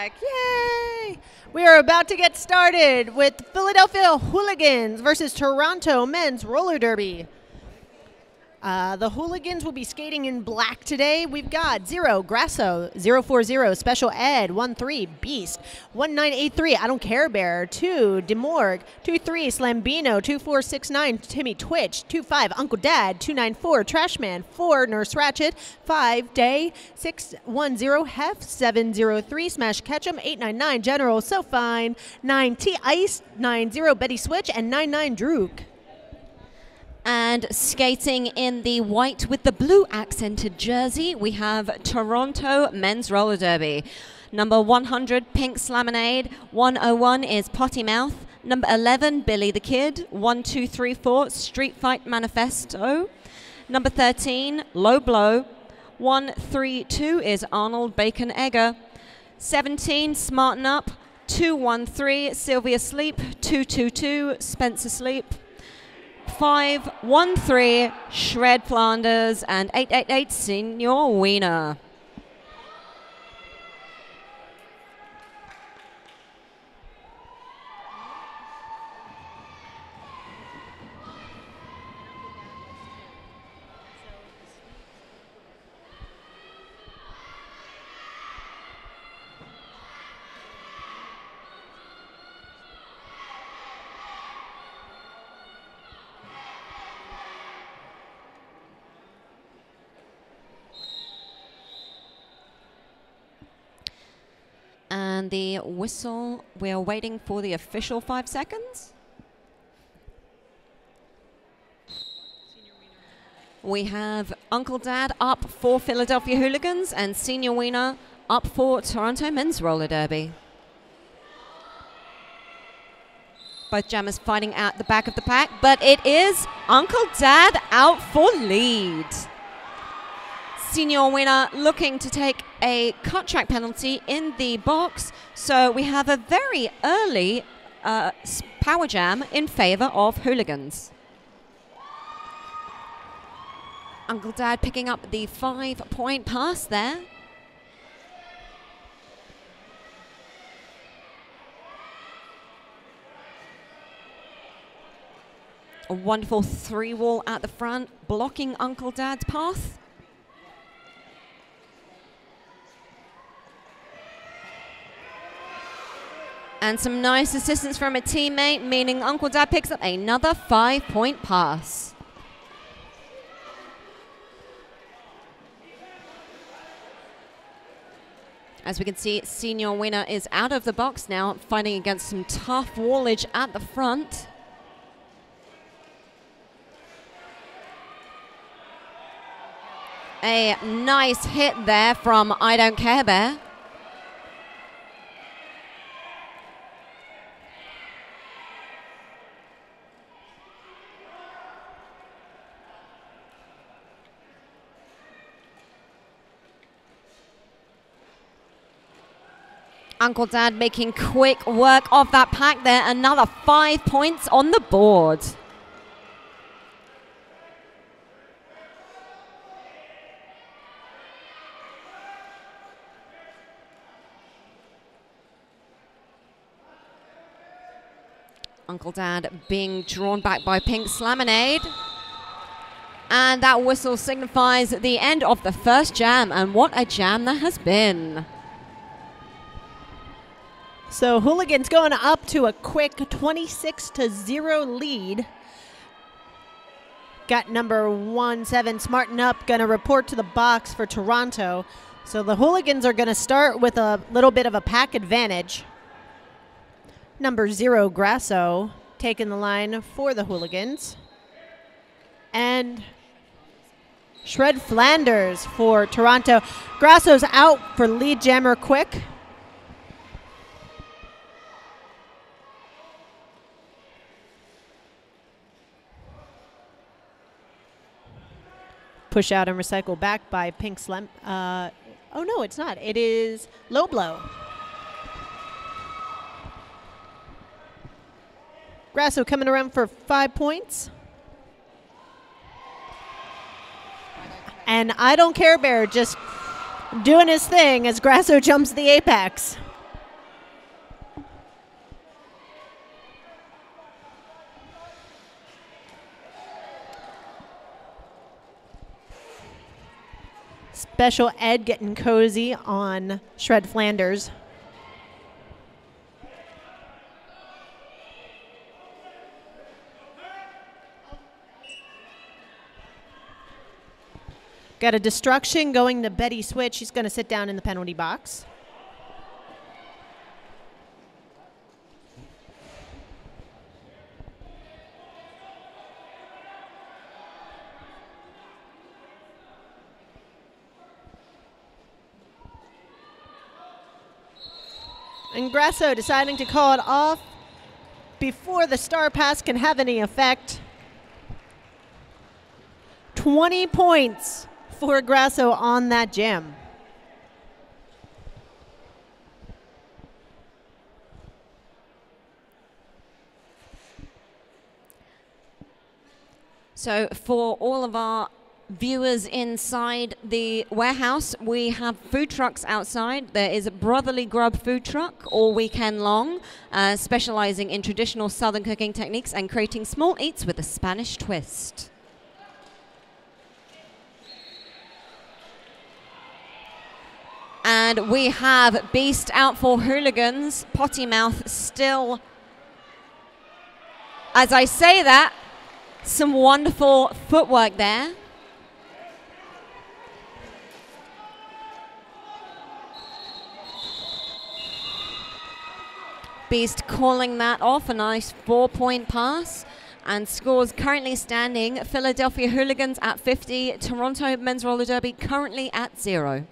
back. Yay! We are about to get started with Philadelphia Hooligans versus Toronto Men's Roller Derby. The Hooligans will be skating in black today. We've got 0, Grasso, 040, Special Ed, 13, Beast, 1983, I Don't Care Bear, 2, Demorg, 23, Slambino, 2469, Timmy Twitch, 25, Uncle Dad, 294, Trashman, 4, Nurse Ratchet, 5, Day, 610, Hef, 703, Smash Ketchum, 899, General So Fine, 9, T Ice, 90, Betty Switch, and 99, Drook. And skating in the white with the blue accented jersey, we have Toronto Men's Roller Derby. Number 100, Pink Slamonade. 101 is Potty Mouth. Number 11, Billy the Kid. 1234, Street Fight Manifesto. Number 13, Low Blow. 132 is Arnold Bacon Egger. 17, Smarten Up. 213, Sylvia Sleep. 222, Spencer Sleep. 513, Shred Flanders, and 888, Senior Wiener. And the whistle, we're waiting for the official 5 seconds. We have Uncle Dad up for Philadelphia Hooligans and Senior Wiener up for Toronto Men's Roller Derby. Both jammers fighting at the back of the pack, but it is Uncle Dad out for lead. Senior Wiener looking to take a cut track penalty in the box. So we have a very early power jam in favor of Hooligans. Uncle Dad picking up the 5-point pass there. A wonderful 3-wall at the front, blocking Uncle Dad's path. And some nice assistance from a teammate, meaning Uncle Dad picks up another 5-point pass. As we can see, Senior Wiener is out of the box now, fighting against some tough wallage at the front. A nice hit there from I Don't Care Bear. Uncle Dad making quick work of that pack there. Another 5 points on the board. Uncle Dad being drawn back by Pink Slamonade. And that whistle signifies the end of the first jam. And what a jam that has been. So Hooligans going up to a quick 26-0 lead. Got number 17, Smarten Up, going to report to the box for Toronto. So the Hooligans are going to start with a little bit of a pack advantage. Number 0, Grasso, taking the line for the Hooligans. And Shred Flanders for Toronto. Grasso's out for lead jammer quick. Push out and recycle back by Pink Slam. Oh, no, it's not. It is Low Blow. Grasso coming around for 5 points. And I Don't Care Bear just doing his thing as Grasso jumps the apex. Special Ed getting cozy on Shred Flanders. Got a destruction going to Betty Switch. She's going to sit down in the penalty box. And Grasso deciding to call it off before the star pass can have any effect. 20 points for Grasso on that jam. So for all of our viewers inside the warehouse, we have food trucks outside. There is a Brotherly Grub food truck all weekend long, specializing in traditional Southern cooking techniques and creating small eats with a Spanish twist. And we have Beast out for Hooligans. Potty Mouth still, as I say that, some wonderful footwork there. Beast calling that off, a nice 4-point pass. And scores currently standing, Philadelphia Hooligans at 50, Toronto Men's Roller Derby currently at 0.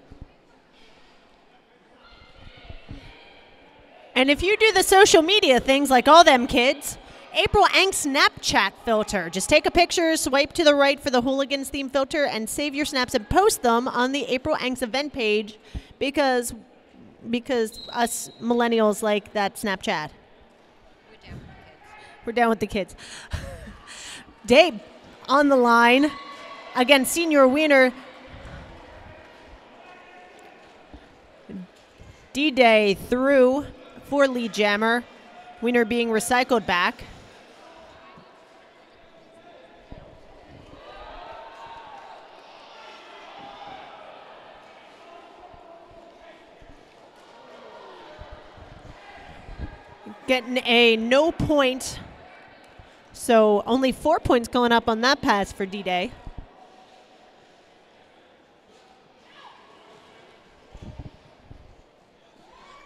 And if you do the social media things like all them kids, April Angst Snapchat filter. Just take a picture, swipe to the right for the Hooligans theme filter, and save your snaps and post them on the April Angst event page because us millennials like that Snapchat. We're down with the kids. Dave on the line. Again, Senior Wiener. D-Day through for lead jammer. Wiener being recycled back. Getting a no point. So only 4 points going up on that pass for D-Day.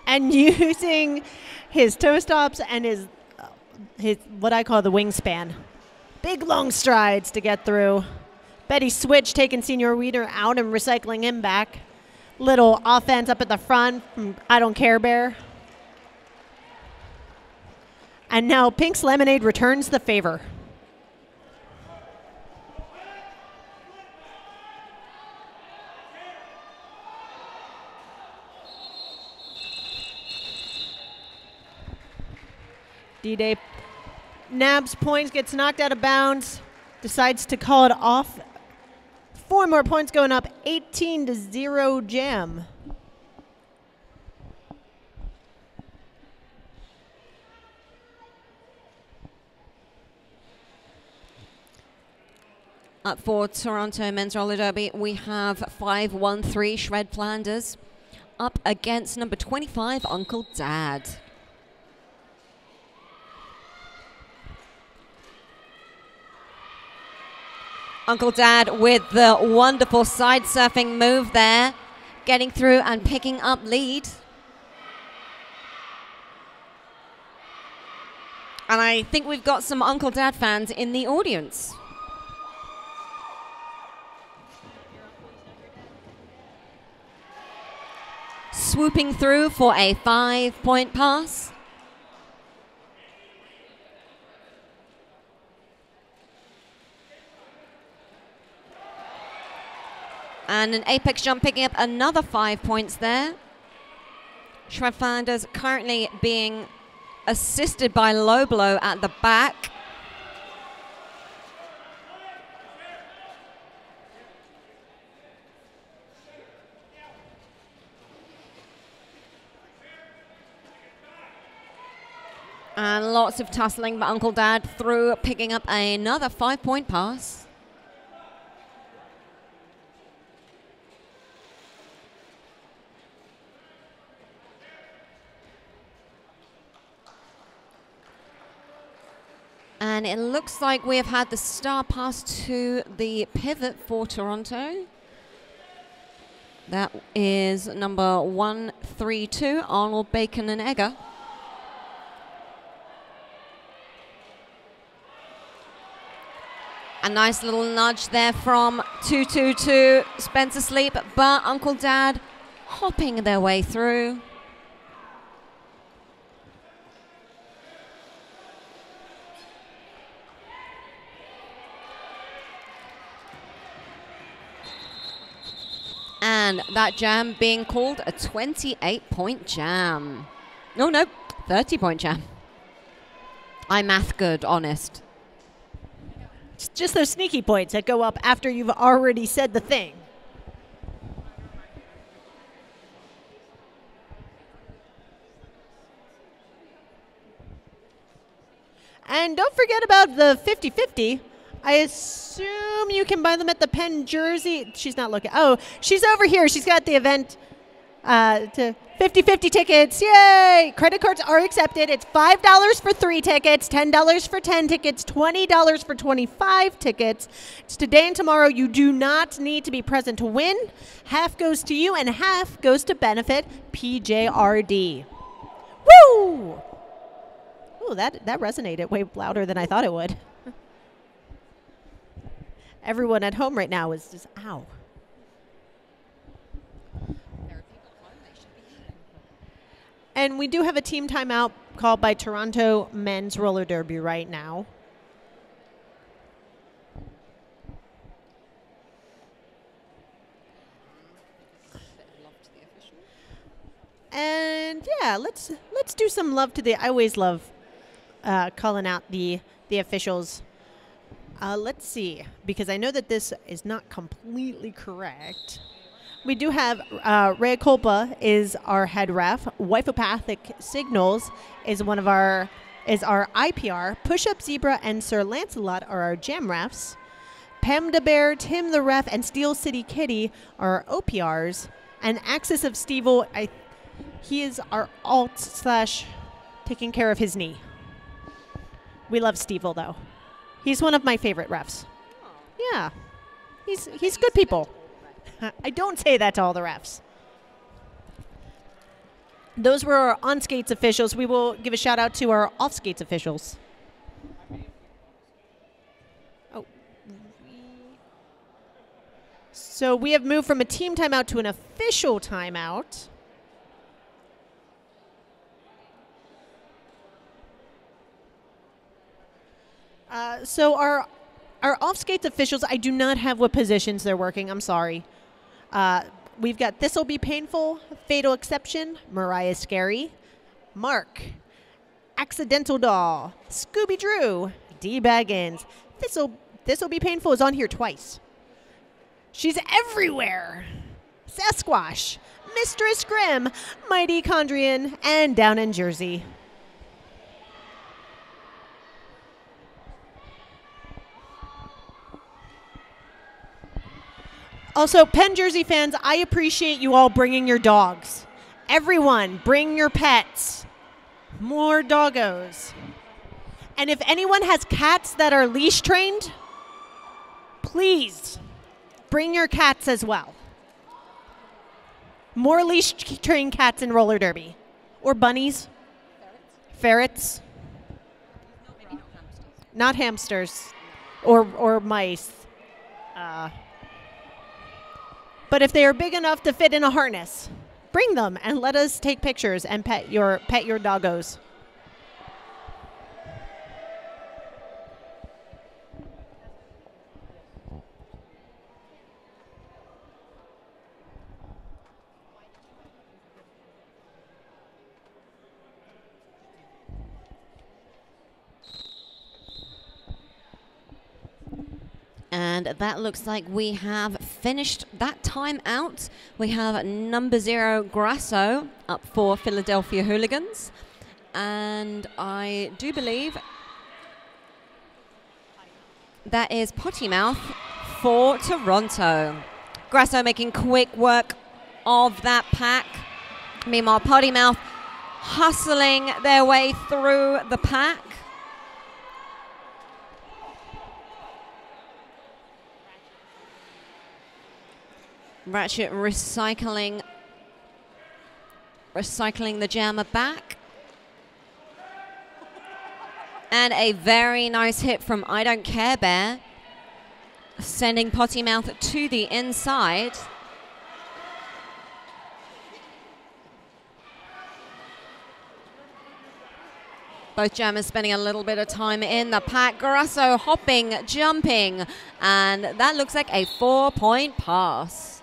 And using his toe stops and his what I call the wingspan. Big long strides to get through. Betty Switch taking Senior Wiener out and recycling him back. Little offense up at the front from I Don't Care Bear. And now Pink's Lemonade returns the favor. D-Day nabs points, gets knocked out of bounds, decides to call it off. 4 more points going up, 18-0 jam. Up for Toronto Men's Roller Derby, we have 5-1-3 Shred Flanders up against number 25, Uncle Dad. Uncle Dad with the wonderful side surfing move there, getting through and picking up lead. And I think we've got some Uncle Dad fans in the audience. Swooping through for a 5-point pass. And an apex jump picking up another 5 points there. Shred Flanders currently being assisted by Low Blow at the back. And lots of tussling, but Uncle Dad through, picking up another 5-point pass. And it looks like we have had the star pass to the pivot for Toronto. That is number 132, Arnold, Bacon, and Egger. A nice little nudge there from 222 Spencer Sleep, but Uncle Dad hopping their way through. And that jam being called a 28-point jam. No, 30-point jam. I'm math good, honest. It's just those sneaky points that go up after you've already said the thing. And don't forget about the 50-50. I assume you can buy them at the Penn Jersey. She's not looking. Oh, she's over here. She's got the event to 50-50 tickets. Yay! Credit cards are accepted. It's $5 for 3 tickets, $10 for 10 tickets, $20 for 25 tickets. It's today and tomorrow. You do not need to be present to win. Half goes to you and half goes to benefit PJRD. Woo! Ooh, that resonated way louder than I thought it would. Everyone at home right now is just, ow. And we do have a team timeout called by Toronto Men's Roller Derby right now. And yeah, let's do some love to the. I always love calling out the officials. Let's see, because I know that this is not completely correct. We do have Rhea Culpa is our head ref. Wifopathic Signals is our IPR. Push Up Zebra and Sir Lancelot are our jam refs. Pam the Bear, Tim the ref, and Steel City Kitty are our OPRs. And Axis of Stevel, he is our alt / taking care of his knee. We love Stevel though. He's one of my favorite refs. Yeah, he's good people. I don't say that to all the refs. Those were our on-skates officials. We will give a shout out to our off-skates officials. Oh. So we have moved from a team timeout to an official timeout. So our off-skates officials, I do not have what positions they're working. I'm sorry. We've got This'll Be Painful, Fatal Exception, Mariah Scary, Mark, Accidental Doll, Scooby Drew, D Baggins. This'll Be Painful is on here twice. She's everywhere. Sasquatch, Mistress Grimm, Mighty Chondrian, and Down in Jersey. Also, Penn Jersey fans, I appreciate you all bringing your dogs. Everyone, bring your pets. More doggos. And if anyone has cats that are leash trained, please bring your cats as well. More leash trained cats in roller derby. Or bunnies. Ferrets. Not hamsters. Or mice. But if they are big enough to fit in a harness, bring them and let us take pictures and pet your doggos. And that looks like we have finished that time out. We have number 0, Grasso, up for Philadelphia Hooligans. And I do believe that is Potty Mouth for Toronto. Grasso making quick work of that pack. Meanwhile, Potty Mouth hustling their way through the pack. Ratchet recycling the jammer back. And a very nice hit from I Don't Care Bear, sending Potty Mouth to the inside. Both jammers spending a little bit of time in the pack. Grasso hopping, jumping, and that looks like a 4-point pass.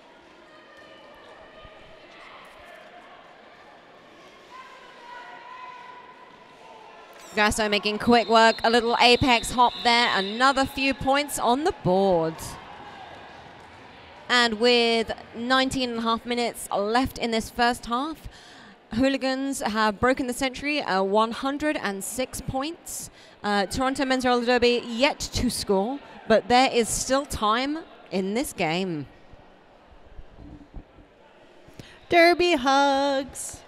Grasso making quick work, a little apex hop there, another few points on the board. And with 19.5 minutes left in this first half, Hooligans have broken the century at 106 points. Toronto Men's Roller Derby yet to score, but there is still time in this game. Derby hugs.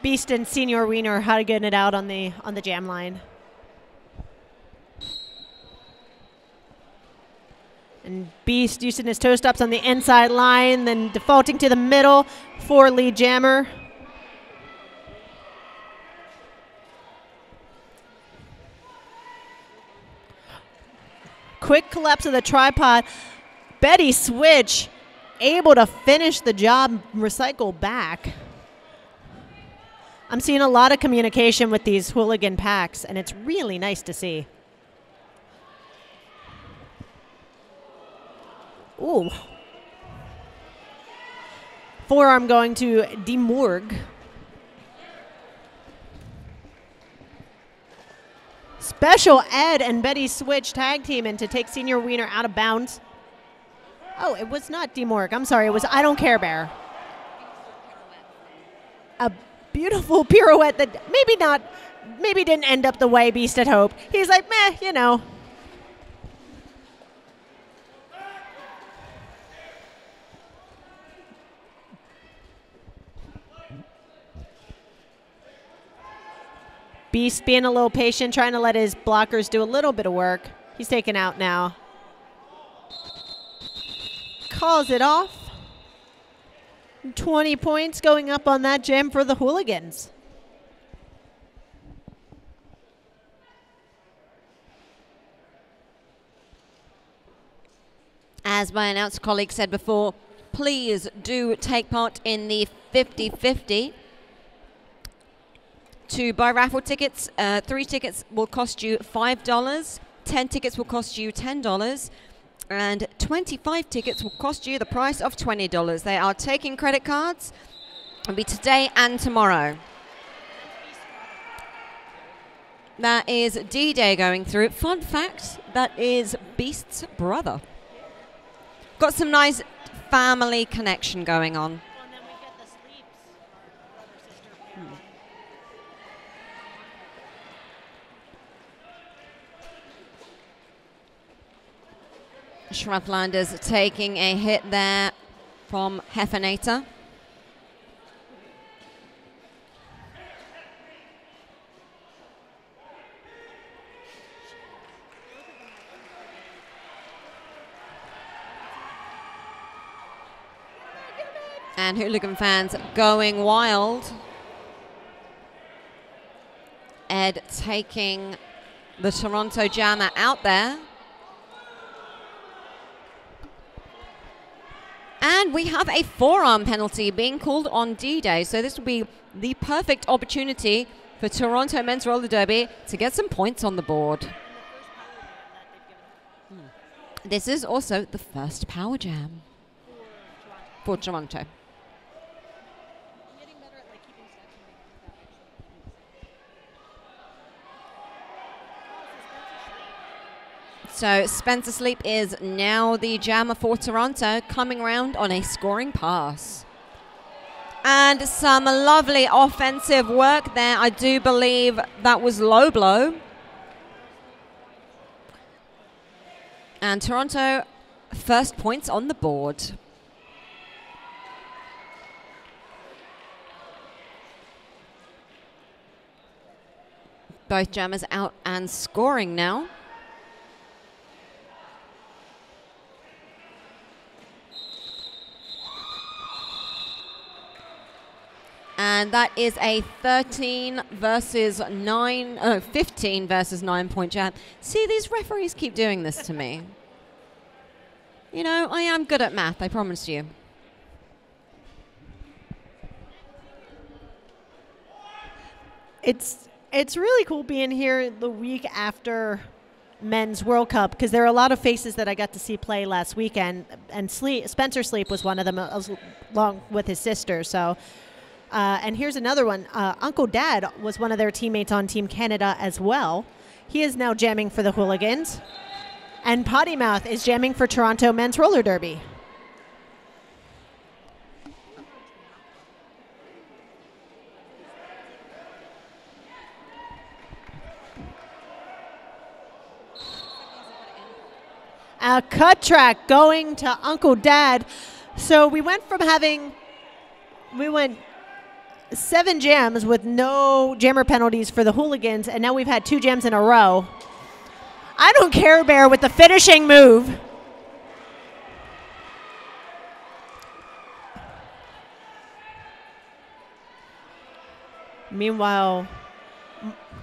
Beast and Senior Wiener how to get it out on the jam line. And Beast using his toe stops on the inside line, then defaulting to the middle for lead jammer. Quick collapse of the tripod. Betty Switch able to finish the job, recycle back. I'm seeing a lot of communication with these hooligan packs, and it's really nice to see. Ooh. Forearm going to Demorg. Special Ed and Betty Switch tag teaming to take Senior Wiener out of bounds. Oh, it was not Demorg. I'm sorry. It was I Don't Care Bear. A beautiful pirouette that maybe didn't end up the way Beast had hoped. He's like, meh, you know. Beast being a little patient, trying to let his blockers do a little bit of work. He's taken out now. Calls it off. 20 points going up on that gem for the Hooligans. As my announcer colleague said before, please do take part in the 50-50. To buy raffle tickets, 3 tickets will cost you $5, 10 tickets will cost you $10, and 25 tickets will cost you the price of $20. They are taking credit cards. It'll be today and tomorrow. That is D-Day going through. Fun fact, that is Beast's brother. Got some nice family connection going on. Schrattlanders taking a hit there from Heffernator. And Hooligan fans going wild. Ed taking the Toronto Jammer out there. And we have a forearm penalty being called on D-Day. So this will be the perfect opportunity for Toronto Men's Roller Derby to get some points on the board. This is also the first Power Jam for Toronto. So Spencer Sleep is now the jammer for Toronto, coming round on a scoring pass. And some lovely offensive work there. I do believe that was low blow. And Toronto, first points on the board. Both jammers out and scoring now. And that is a 15 versus 9 point jam. See, these referees keep doing this to me. You know, I am good at math, I promise you. It's really cool being here the week after Men's World Cup because there are a lot of faces that I got to see play last weekend, and Spencer Sleep was one of them, along with his sister. So, and here's another one. Uncle Dad was one of their teammates on Team Canada as well. He is now jamming for the Hooligans, and Potty Mouth is jamming for Toronto Men's Roller Derby. A cut track going to Uncle Dad. So we went 7 jams with no jammer penalties for the Hooligans, and now we've had 2 jams in a row. I don't care, Bear, with the finishing move. Meanwhile,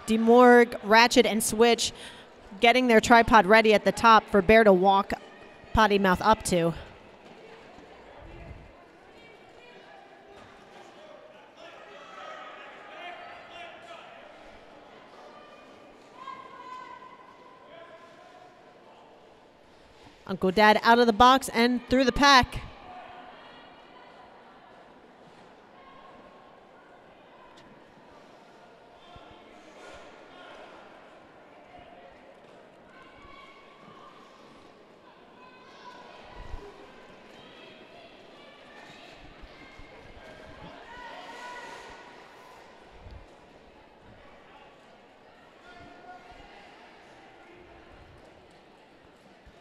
DeMorg, Ratchet, and Switch getting their tripod ready at the top for Bear to walk Potty Mouth up to. Uncle Dad out of the box and through the pack.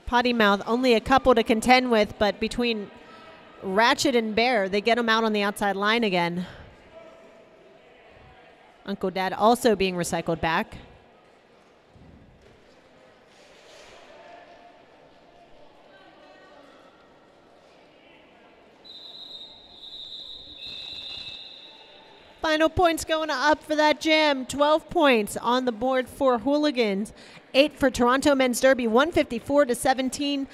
Potty Mouth, only a couple to contend with, but between Ratchet and Bear, they get them out on the outside line again. Uncle Dad also being recycled back. Final points going up for that jam. 12 points on the board for Hooligans. 8 for Toronto Men's Derby, 154-17.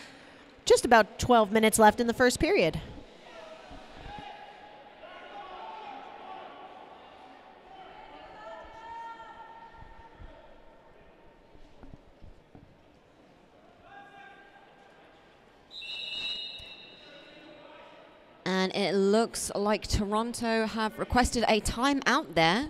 Just about 12 minutes left in the first period. And it looks like Toronto have requested a timeout there.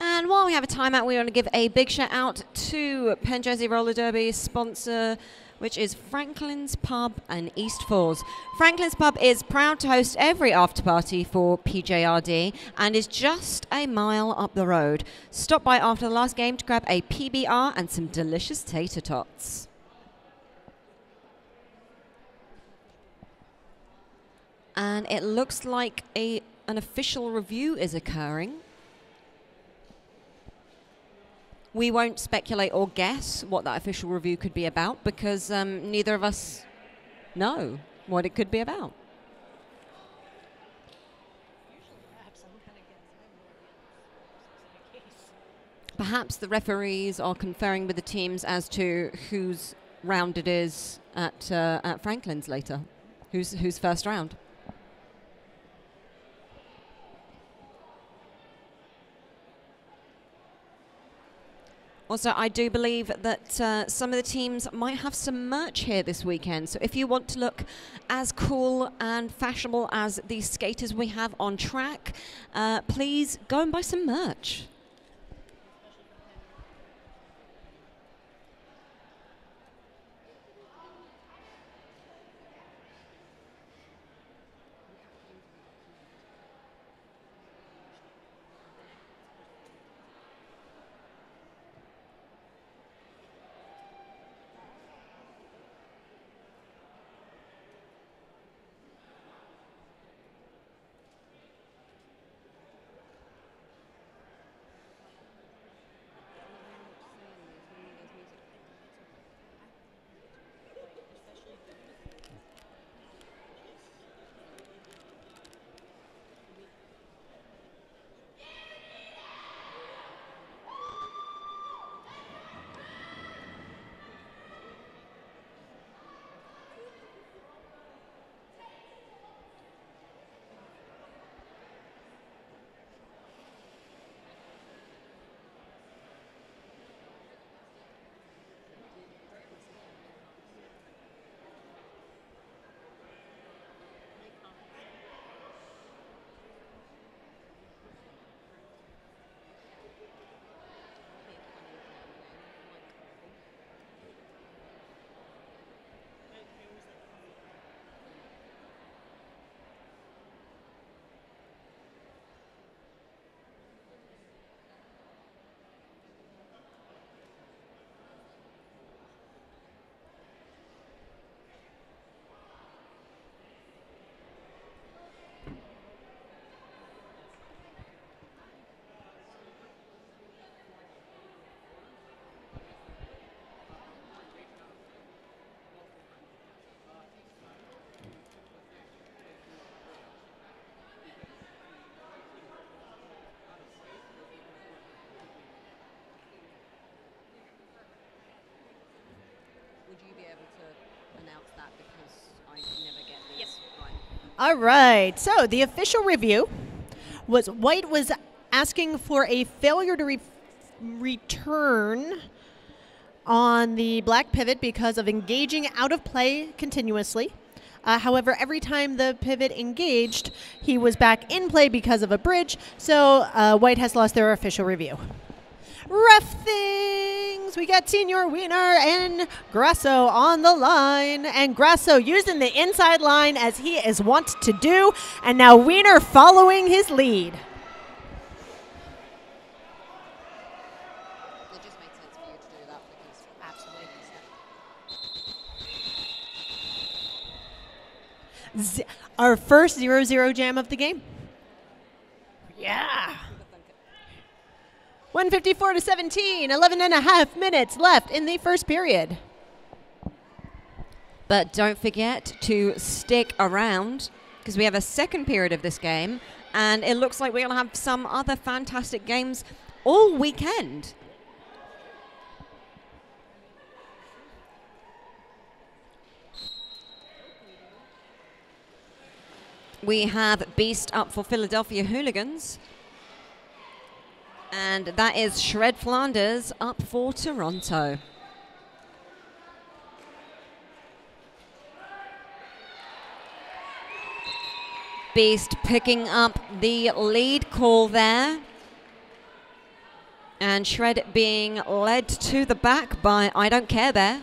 And while we have a timeout, we want to give a big shout out to PJRD Roller Derby sponsor, which is Franklin's Pub and East Falls. Franklin's Pub is proud to host every after party for PJRD and is just a mile up the road. Stop by after the last game to grab a PBR and some delicious tater tots. And it looks like an official review is occurring. We won't speculate or guess what that official review could be about because neither of us know what it could be about. Perhaps the referees are conferring with the teams as to whose round it is at Franklin's later. Who's first round? Also, I do believe that some of the teams might have some merch here this weekend. So if you want to look as cool and fashionable as the skaters we have on track, please go and buy some merch. All right, so the official review was white was asking for a failure to return on the black pivot because of engaging out of play continuously. However, every time the pivot engaged, he was back in play because of a bridge, so white has lost their official review. Ref things! We got Senior Wiener and Grasso on the line, and Grasso using the inside line as he is wont to do, and now Wiener following his lead. It just made sense for you to do that because absolutely. Our first 0-0 jam of the game. Yeah. 154 to 17, 11 and a half minutes left in the first period. But don't forget to stick around because we have a second period of this game and it looks like we're going to have some other fantastic games all weekend. We have Beast up for Philadelphia Hooligans. And that is Shred Flanders up for Toronto. Beast picking up the lead call there. And Shred being led to the back by I Don't Care Bear.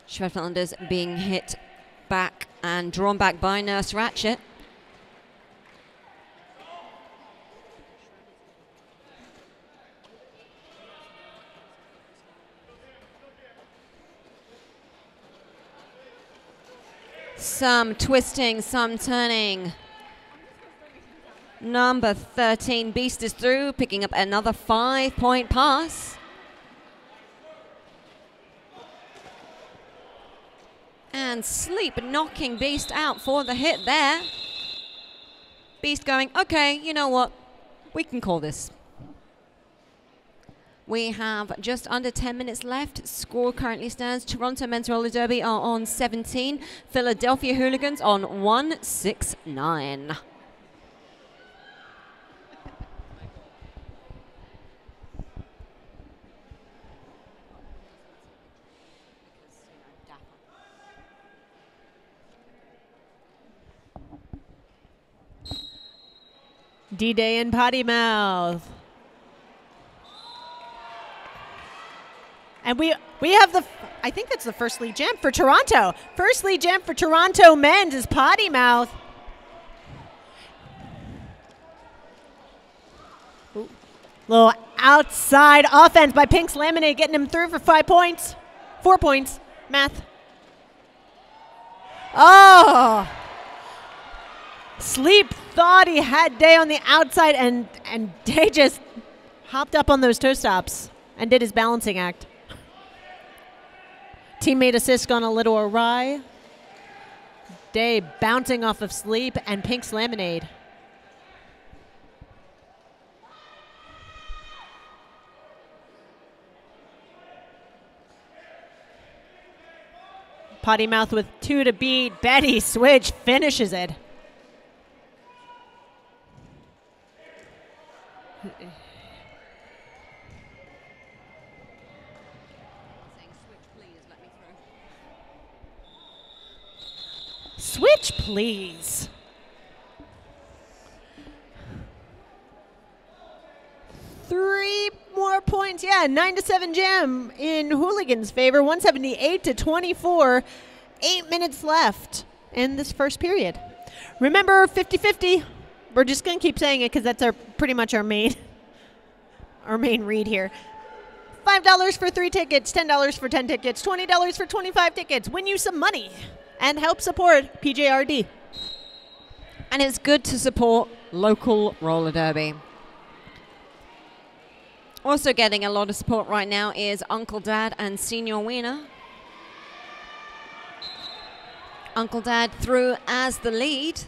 Shred Flanders being hit back and drawn back by Nurse Ratchet. Some twisting, some turning. Number 13, Beast is through, picking up another 5-point pass. And Sleep knocking Beast out for the hit there. Beast going, okay, you know what? We can call this. We have just under 10 minutes left. Score currently stands. Toronto Men's Roller Derby are on 17. Philadelphia Hooligans on 169. D-Day and Potty Mouth. And we have the, I think that's the first lead jam for Toronto. First lead jam for Toronto men's is Potty Mouth. Ooh. Little outside offense by Pink's Laminate, getting him through for 5 points. 4 points, math. Oh! Sleep thought he had Day on the outside, and Day just hopped up on those toe stops and did his balancing act. Teammate assist gone a little awry. Day bouncing off of Sleep and Pink's Lemonade. Potty Mouth with 2 to beat. Betty Switch finishes it. Switch, please. Three more points. Yeah, 9-7 jam in Hooligans' favor. 178 to 24. 8 minutes left in this first period. Remember, 50-50. We're just going to keep saying it because that's pretty much our main read here. $5 for 3 tickets, $10 for 10 tickets, $20 for 25 tickets. Win you some money and help support PJRD. And it's good to support local roller derby. Also getting a lot of support right now is Uncle Dad and Senior Wiener. Uncle Dad through as the lead.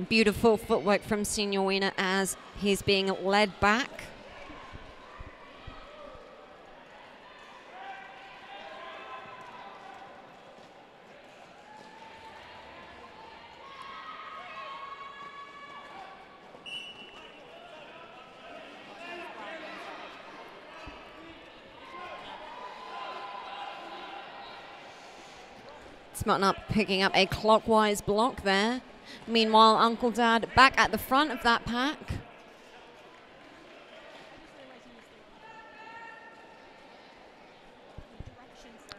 Beautiful footwork from Senior Wiener as he's being led back. Smart up picking up a clockwise block there. Meanwhile, Uncle Dad back at the front of that pack.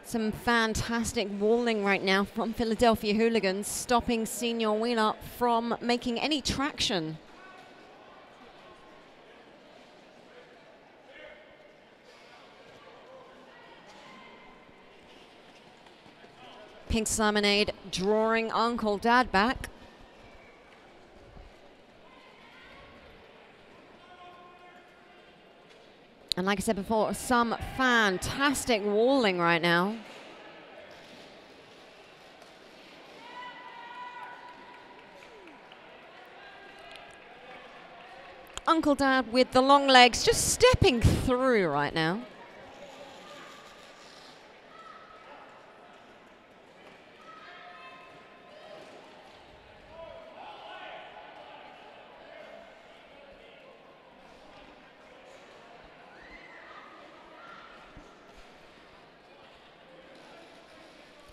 Some fantastic walling right now from Philadelphia Hooligans, stopping Senior Wheeler from making any traction. Pink Lemonade drawing Uncle Dad back. And like I said before, some fantastic walling right now. Uncle Dad with the long legs just stepping through right now.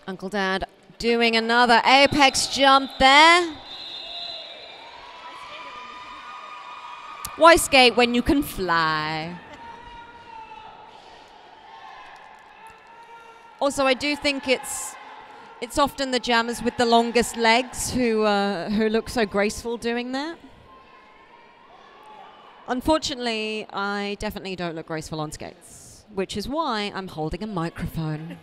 Uncle Dad doing another apex jump there. Why skate when you can fly? Also, I do think it's often the jammers with the longest legs who look so graceful doing that. Unfortunately, I definitely don't look graceful on skates, which is why I'm holding a microphone.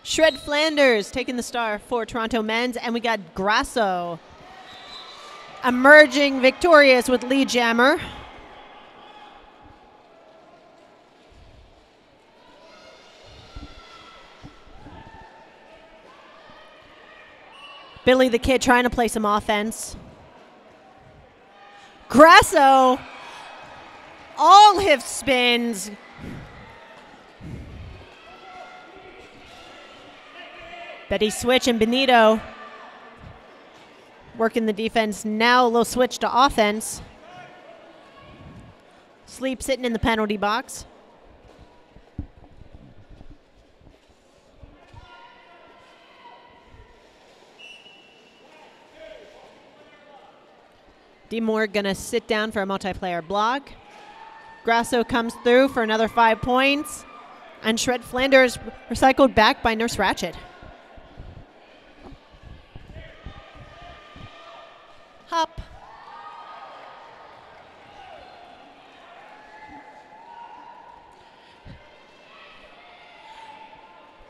Shred Flanders taking the star for Toronto men's, and we got Grasso emerging victorious with lead jammer. Billy the Kid trying to play some offense. Grasso, all hip spins. Betty switch and Benito working the defense. Now a little switch to offense. Sleep sitting in the penalty box. D Moore gonna sit down for a multiplayer block. Grasso comes through for another 5 points. And Shred Flanders recycled back by Nurse Ratchet. Hop.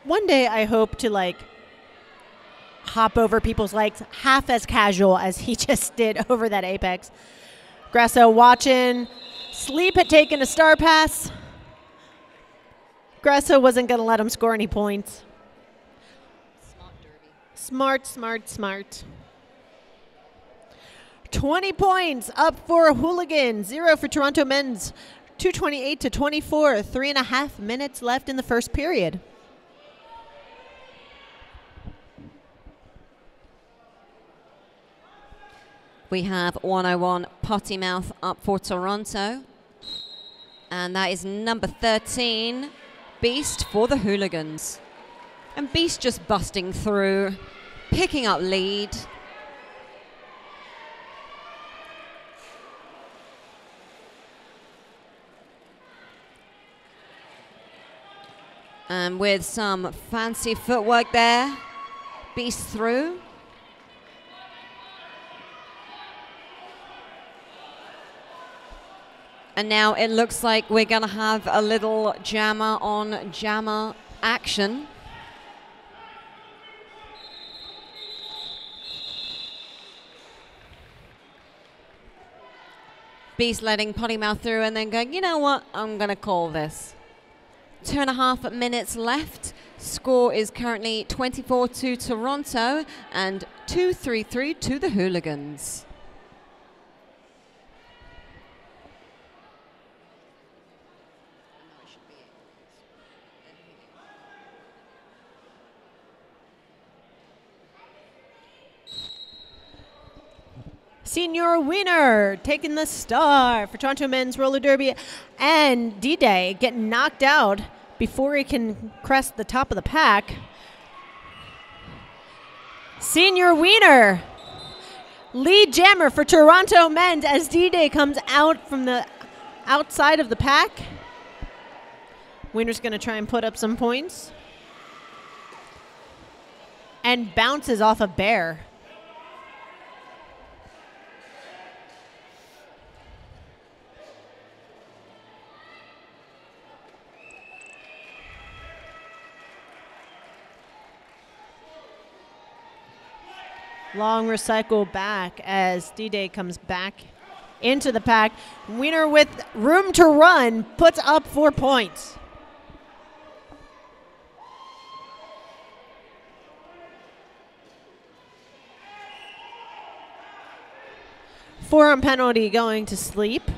One day I hope to hop over people's legs half as casual as he just did over that apex. Grasso watching. Sleep had taken a star pass. Grasso wasn't going to let him score any points. Smart derby. Smart, smart, smart. 20 points up for Hooligans, 0 for Toronto men's, 228 to 24, 3.5 minutes left in the first period. We have 101 Potty Mouth up for Toronto. And that is number 13, Beast for the Hooligans. And Beast just busting through, picking up lead. And with some fancy footwork there, Beast through. And now it looks like we're going to have a little jammer on jammer action. Beast letting Potty Mouth through and then going, you know what, I'm going to call this. 2.5 minutes left. Score is currently 24 to Toronto and 2-3-3 to the Hooligans. Senior winner, taking the star for Toronto Men's Roller Derby, and D-Day getting knocked out before he can crest the top of the pack. Senior winner, lead jammer for Toronto Men's as D-Day comes out from the outside of the pack. Winner's going to try and put up some points and bounces off a bear. Long recycle back as D-Day comes back into the pack. Winner with room to run puts up 4 points. Forearm penalty going to sleep.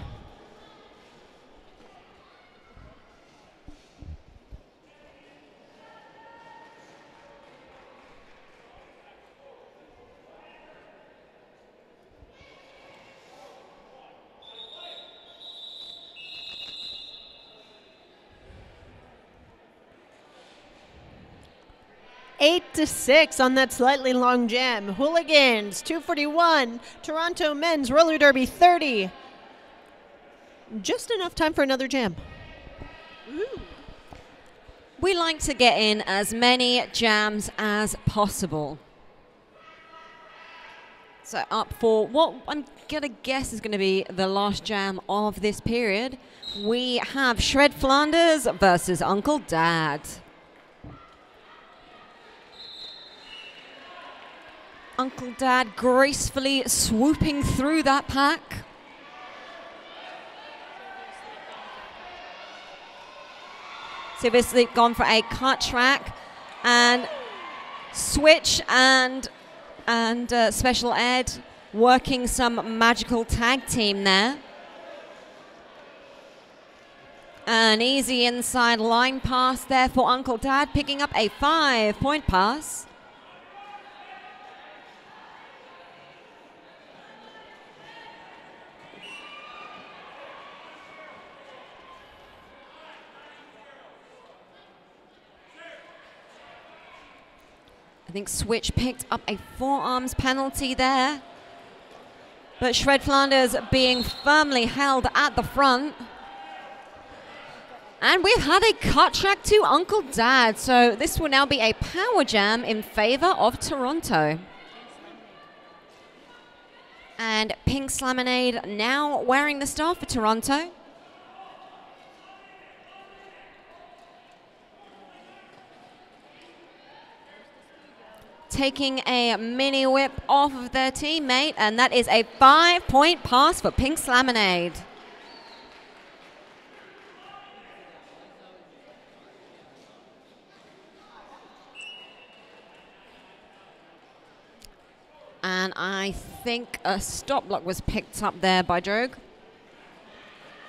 Eight to 6 on that slightly long jam. Hooligans 241, Toronto Men's Roller Derby 30. Just enough time for another jam. Ooh. We like to get in as many jams as possible. So up for what I'm going to guess is going to be the last jam of this period. We have Shred Flanders versus Uncle Dad. Uncle Dad gracefully swooping through that pack. Seriously gone for a cut track, and Switch and Special Ed working some magical tag team there. An easy inside line pass there for Uncle Dad, picking up a 5-point pass. I think Switch picked up a forearms penalty there. But Shred Flanders being firmly held at the front. And we've had a cut track to Uncle Dad. So this will now be a power jam in favor of Toronto. And Pink Slamonade now wearing the star for Toronto. Taking a mini whip off of their teammate, and that is a 5-point pass for Pink Slamonade. And I think a stop block was picked up there by Drogue.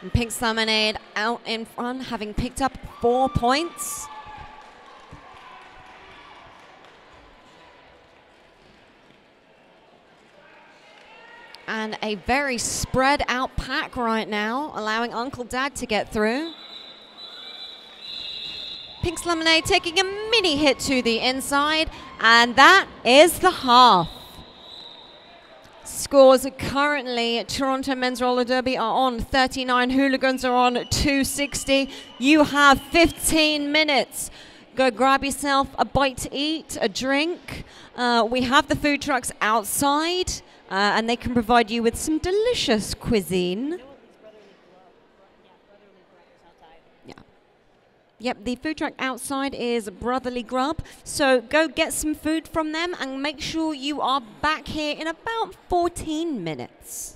And Pink Slamonade out in front, having picked up 4 points. And a very spread out pack right now, allowing Uncle Dad to get through. Pink Slamonade taking a mini hit to the inside, and that is the half. Scores currently, Toronto Men's Roller Derby are on 39, Hooligans are on 260. You have 15 minutes. Go grab yourself a bite to eat, a drink. We have the food trucks outside. And they can provide you with some delicious cuisine. Yeah. Yep, the food truck outside is Brotherly Grub. So go get some food from them and make sure you are back here in about 14 minutes.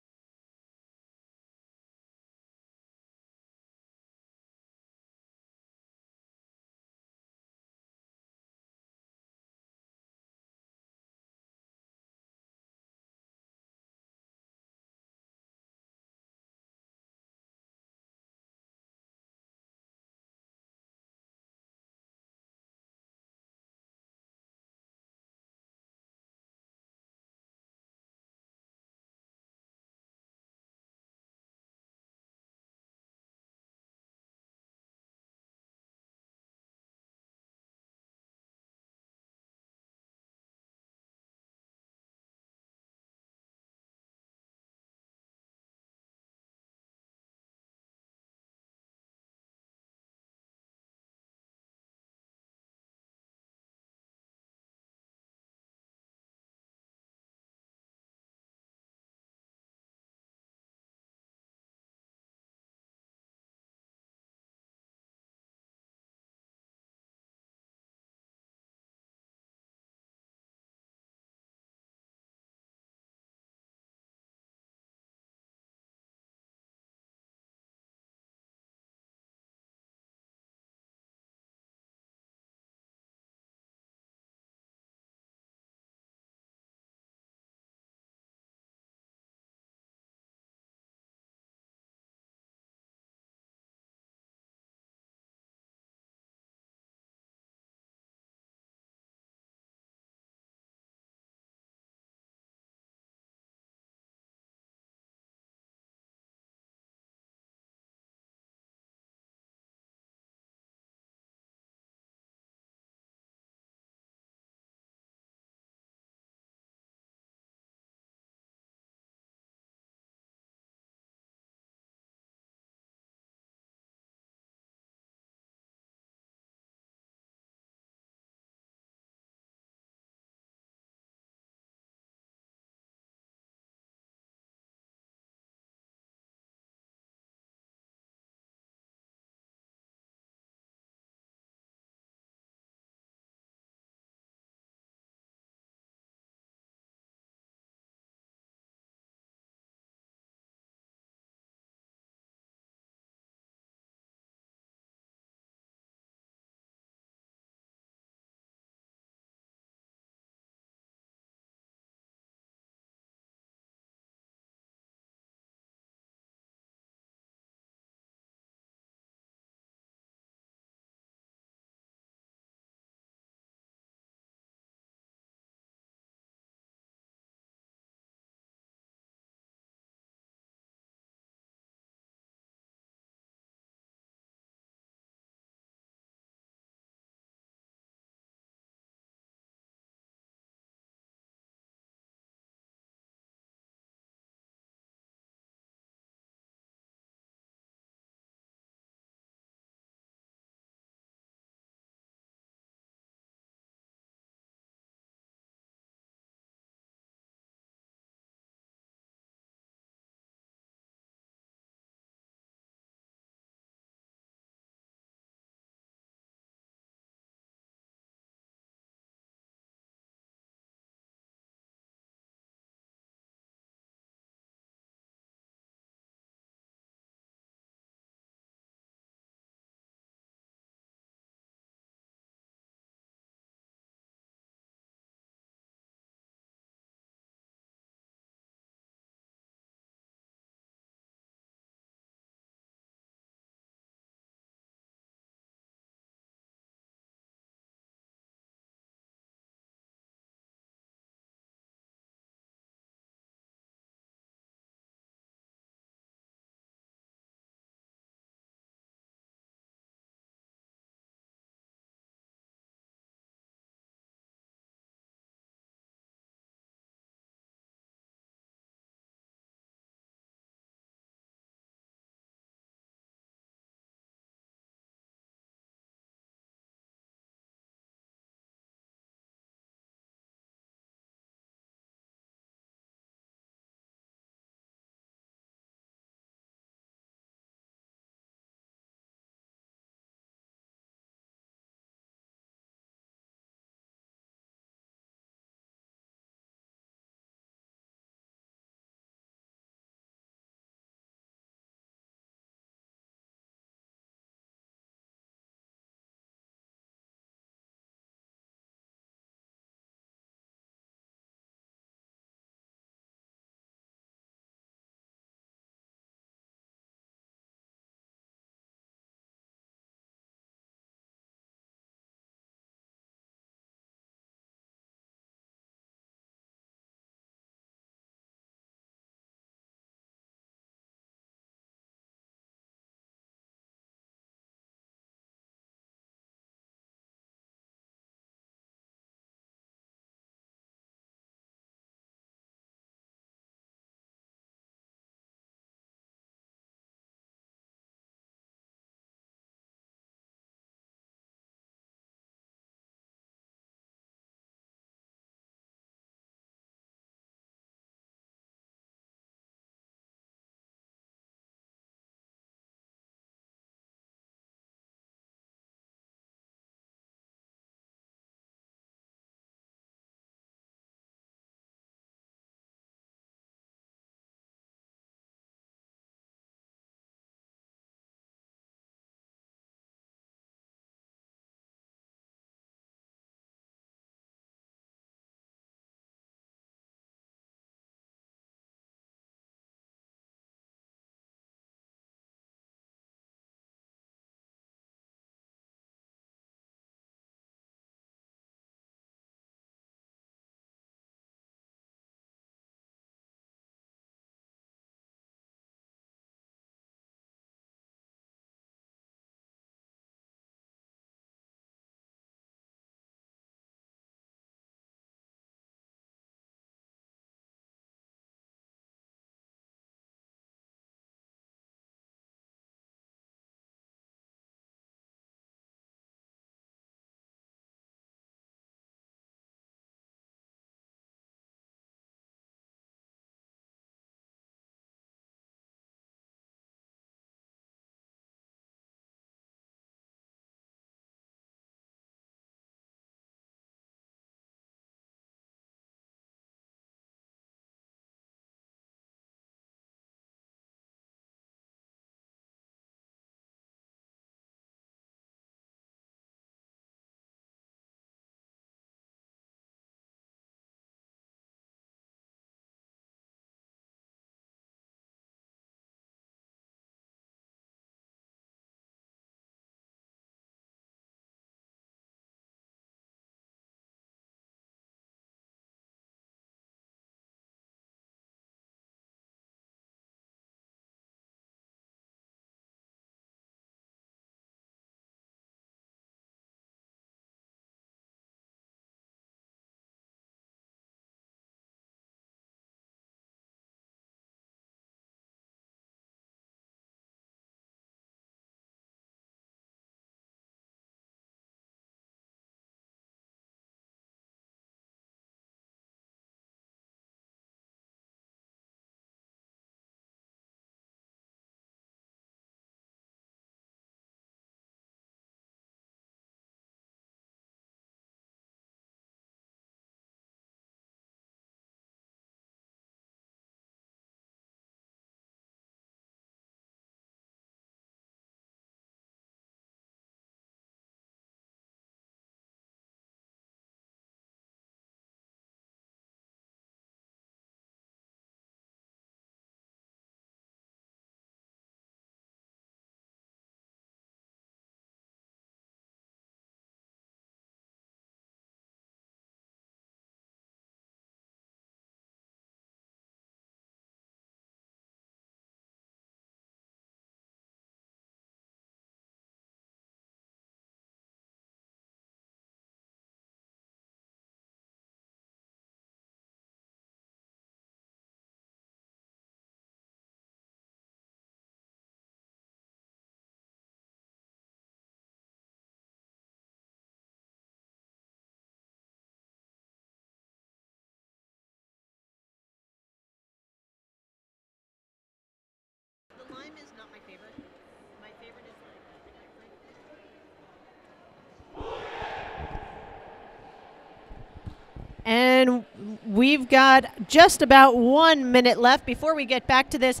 And we've got just about 1 minute left before we get back to this.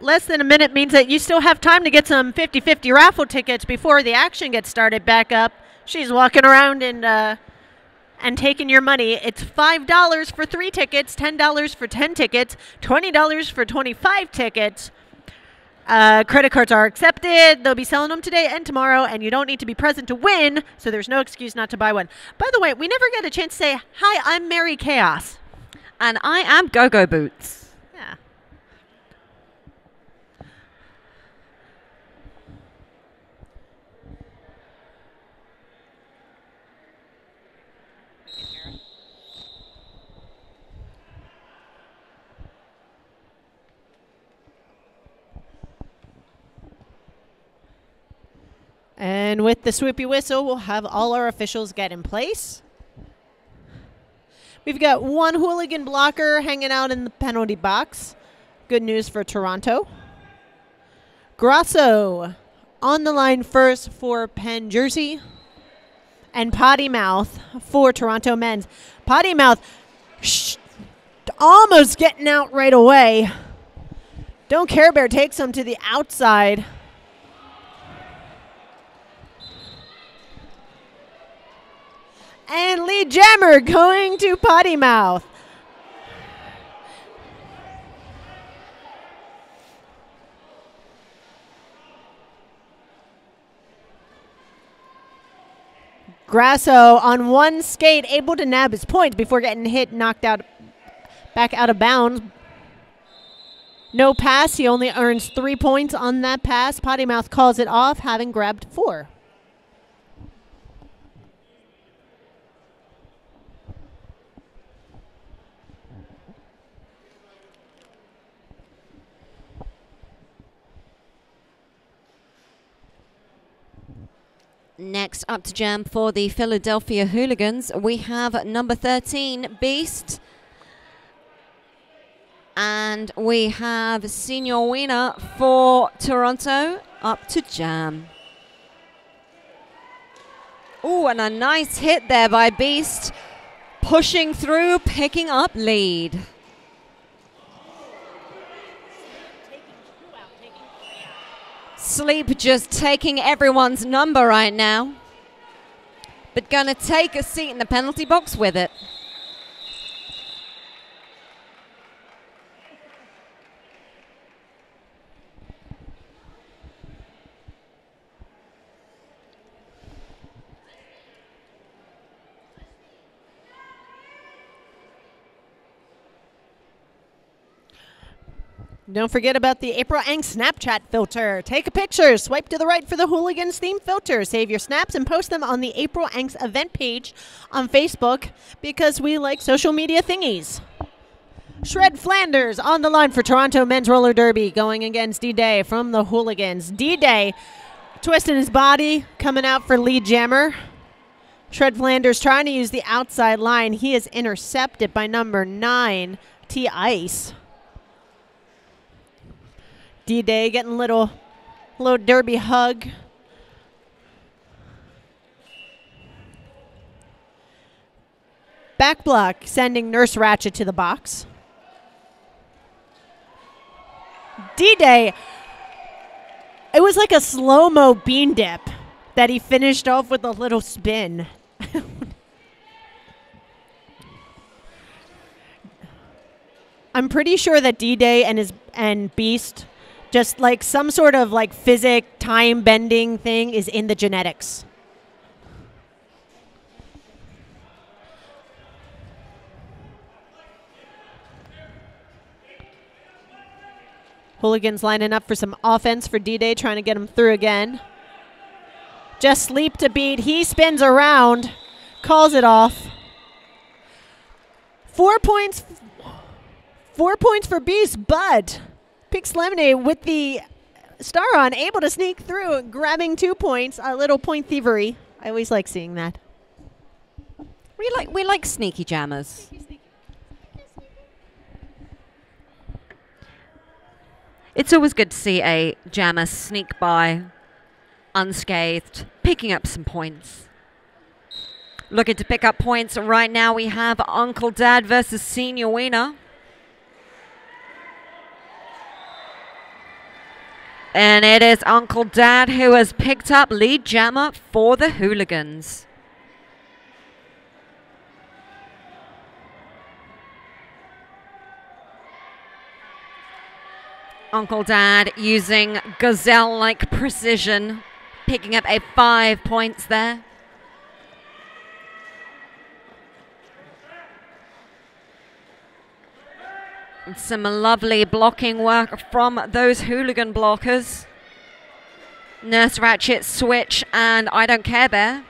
Less than a minute means that you still have time to get some 50-50 raffle tickets before the action gets started back up. She's walking around and taking your money. It's $5 for 3 tickets, $10 for 10 tickets, $20 for 25 tickets. Credit cards are accepted. They'll be selling them today and tomorrow, and you don't need to be present to win, so there's no excuse not to buy one. By the way, we never get a chance to say, hi, I'm Mary Chaos. And I am Go-Go Boots. Yeah. And with the swoopy whistle, we'll have all our officials get in place. We've got one hooligan blocker hanging out in the penalty box. Good news for Toronto. Grasso on the line first for Penn Jersey. And Potty Mouth for Toronto men's. Potty Mouth almost getting out right away. Don't Care Bear takes him to the outside. And Lee Jammer going to Potty Mouth. Grasso on one skate, able to nab his points before getting hit, knocked out, back out of bounds. No pass. He only earns 3 points on that pass. Potty Mouth calls it off, having grabbed 4. Next up to jam for the Philadelphia Hooligans, we have number 13, Beast. And we have Senior Wiener for Toronto up to jam. Oh, and a nice hit there by Beast. Pushing through, picking up lead. Sleep just taking everyone's number right now, but gonna take a seat in the penalty box with it. Don't forget about the April Angst Snapchat filter. Take a picture, swipe to the right for the Hooligans theme filter. Save your snaps and post them on the April Angst event page on Facebook because we like social media thingies. Shred Flanders on the line for Toronto men's roller derby going against D-Day from the Hooligans. D-Day twisting his body, coming out for lead jammer. Shred Flanders trying to use the outside line. He is intercepted by number 9, T-Ice. D-Day getting a little derby hug. Back block sending Nurse Ratchet to the box. D-Day, it was like a slow-mo bean dip that he finished off with a little spin. I'm pretty sure that D-Day and Beast, just like some sort of like physic time bending thing is in the genetics. Hooligans lining up for some offense for D-Day, trying to get him through again. Just Sleep to beat. He spins around, calls it off. 4 points. 4 points for Beast, but Pix Lemonade with the star on, able to sneak through, grabbing 2 points. A little point thievery. I always like seeing that. We like sneaky jammers. It's always good to see a jammer sneak by unscathed, picking up some points. looking to pick up points. Right now we have Uncle Dad versus Senior Wiener. And it is Uncle Dad who has picked up lead jammer for the Hooligans. Uncle Dad using gazelle-like precision, picking up a 5 points there. And some lovely blocking work from those Hooligan blockers. Nurse Ratchet, Switch, and I Don't Care Bear.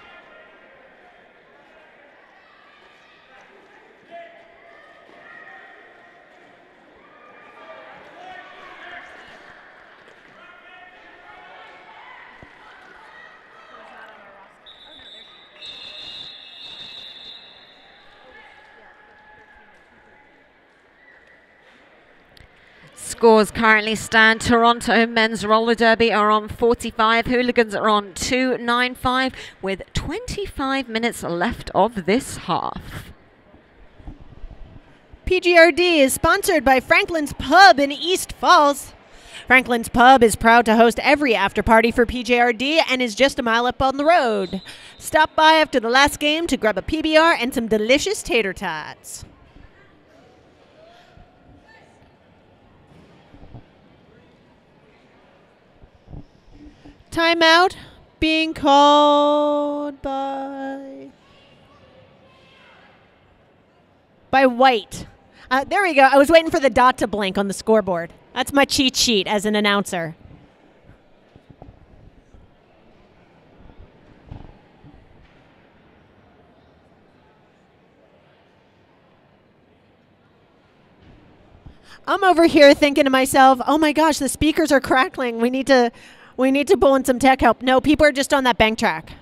Scores currently stand. Toronto men's roller derby are on 45. Hooligans are on 295 with 25 minutes left of this half. PJRD is sponsored by Franklin's Pub in East Falls. Franklin's Pub is proud to host every after party for PJRD and is just a mile up on the road. Stop by after the last game to grab a PBR and some delicious tater tots. Timeout being called by White. There we go. I was waiting for the dot to blink on the scoreboard. That's my cheat sheet as an announcer. I'm over here thinking to myself, oh my gosh, the speakers are crackling. We need to pull in some tech help. No, people are just on that bank track.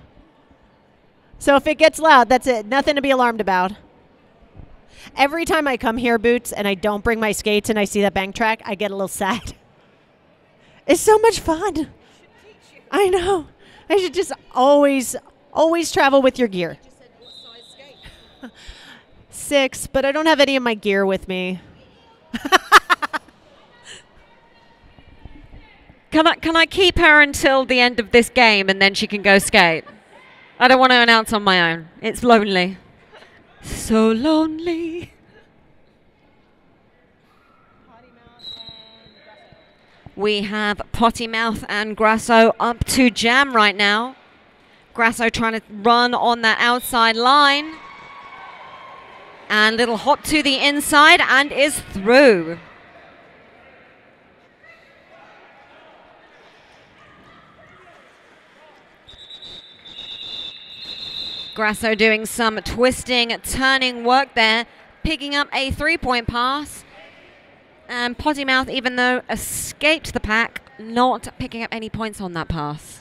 So if it gets loud, that's it. Nothing to be alarmed about. Every time I come here, Boots, and I don't bring my skates and I see that bank track, I get a little sad. It's so much fun. I know. I should just always travel with your gear. You just said what size skate? 6, but I don't have any of my gear with me. Can I keep her until the end of this game and then she can go skate? I don't want to announce on my own. It's lonely. So lonely. We have Potty Mouth and Grasso up to jam right now. Grasso trying to run on that outside line. And little hop to the inside and is through. Grasso doing some twisting, turning work there, picking up a 3-point pass. And Potty Mouth, even though escaped the pack, not picking up any points on that pass.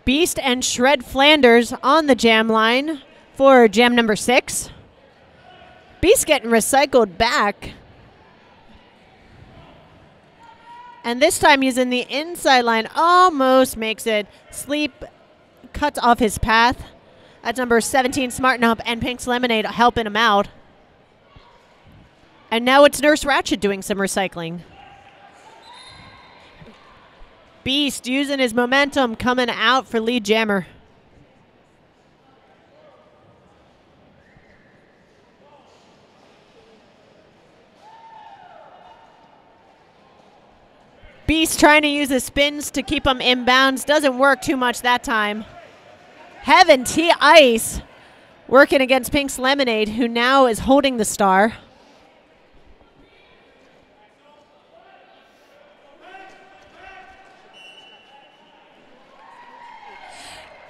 Beast and Shred Flanders on the jam line for jam number 6. Beast getting recycled back. And this time using the inside line, almost makes it. Sleep cuts off his path. That's number 17, Smarten Up, and Pink's Lemonade helping him out. And now it's Nurse Ratchet doing some recycling. Beast using his momentum, coming out for lead jammer. Beast trying to use his spins to keep him inbounds. Doesn't work too much that time. Heaven T Ice working against Pink's Lemonade, who now is holding the star.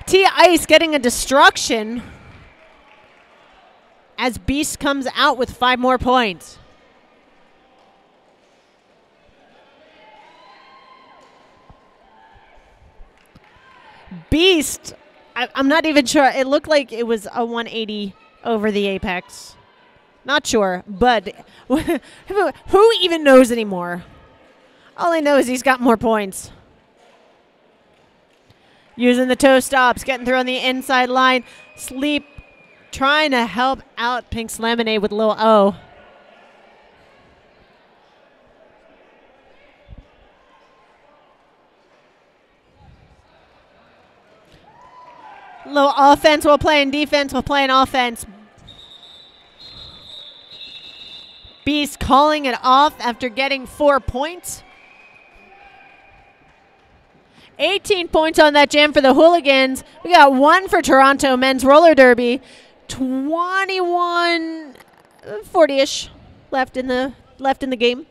T Ice getting a destruction as Beast comes out with 5 more points. Beast. I'm not even sure. It looked like it was a 180 over the apex. Not sure, but who even knows anymore? All I know is he's got more points. Using the toe stops, getting through on the inside line. Sleep, trying to help out Pink's Lemonade with Lil O. Little offense while playing defense while playing offense. Beast calling it off after getting 4 points. 18 points on that jam for the Hooligans. We got 1 for Toronto men's roller derby. 21, 40-ish left in the game.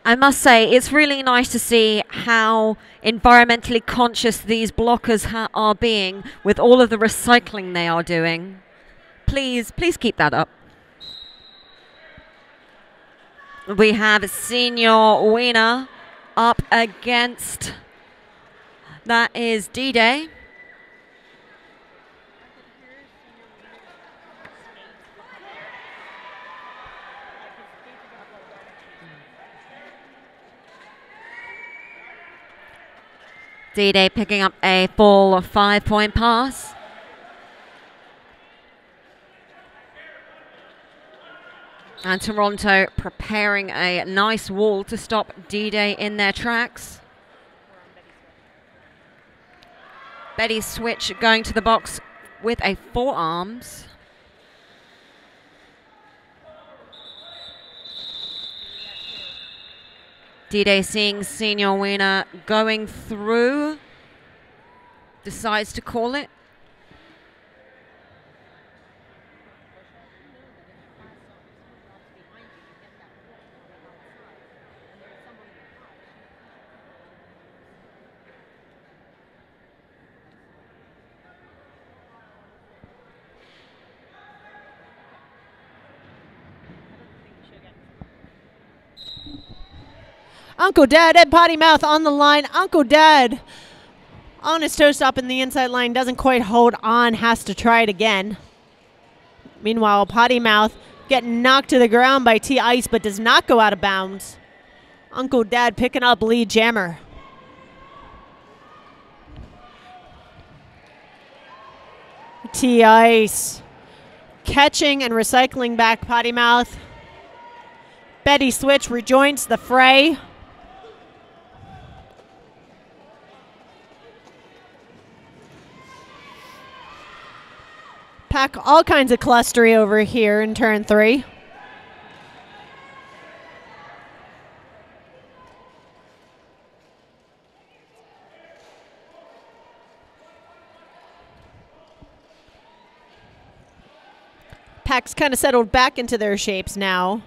I must say, it's really nice to see how environmentally conscious these blockers are being with all of the recycling they are doing. Please keep that up. We have Senior Wiener up against, that is D-Day. D-Day picking up a full 5-point pass. And Toronto preparing a nice wall to stop D-Day in their tracks. Betty Switch going to the box with a forearms. D-Day seeing Senior Wiener going through, decides to call it. Uncle Dad and Potty Mouth on the line. Uncle Dad on his toe stop in the inside line. Doesn't quite hold on. Has to try it again. Meanwhile, Potty Mouth getting knocked to the ground by T-Ice, but does not go out of bounds. Uncle Dad picking up lead jammer. T-Ice catching and recycling back Potty Mouth. Betty Switch rejoins the fray. Pack all kinds of clustery over here in turn 3. Pack's kind of settled back into their shapes now.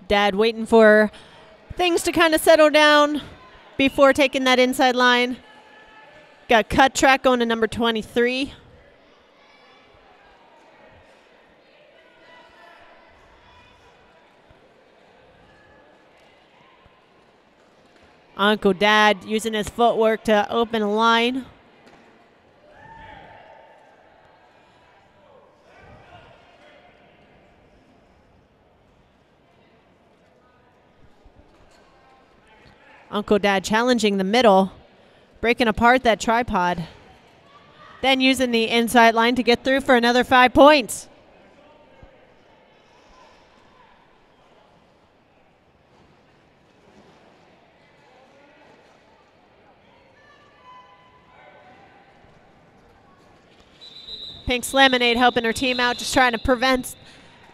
Dad waiting for things to kind of settle down before taking that inside line. Got cut track going to number 23. Uncle Dad using his footwork to open a line. Uncle Dad challenging the middle, breaking apart that tripod. Then using the inside line to get through for another 5 points. Pink's Lemonade helping her team out, just trying to prevent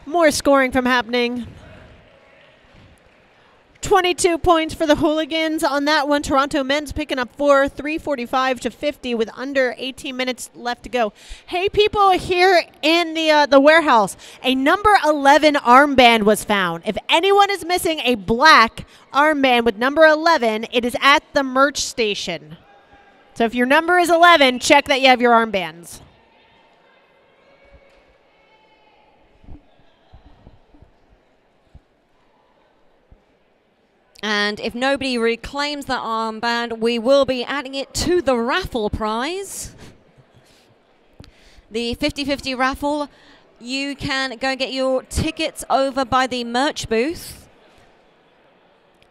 more scoring from happening. 22 points for the Hooligans on that one. Toronto men's picking up 4, 3:45 to 50 with under 18 minutes left to go. Hey, people here in the warehouse, a number 11 armband was found. If anyone is missing a black armband with number 11, it is at the merch station. So if your number is 11, check that you have your armbands. And if nobody reclaims that armband, we will be adding it to the raffle prize. The 50-50 raffle, you can go and get your tickets over by the merch booth.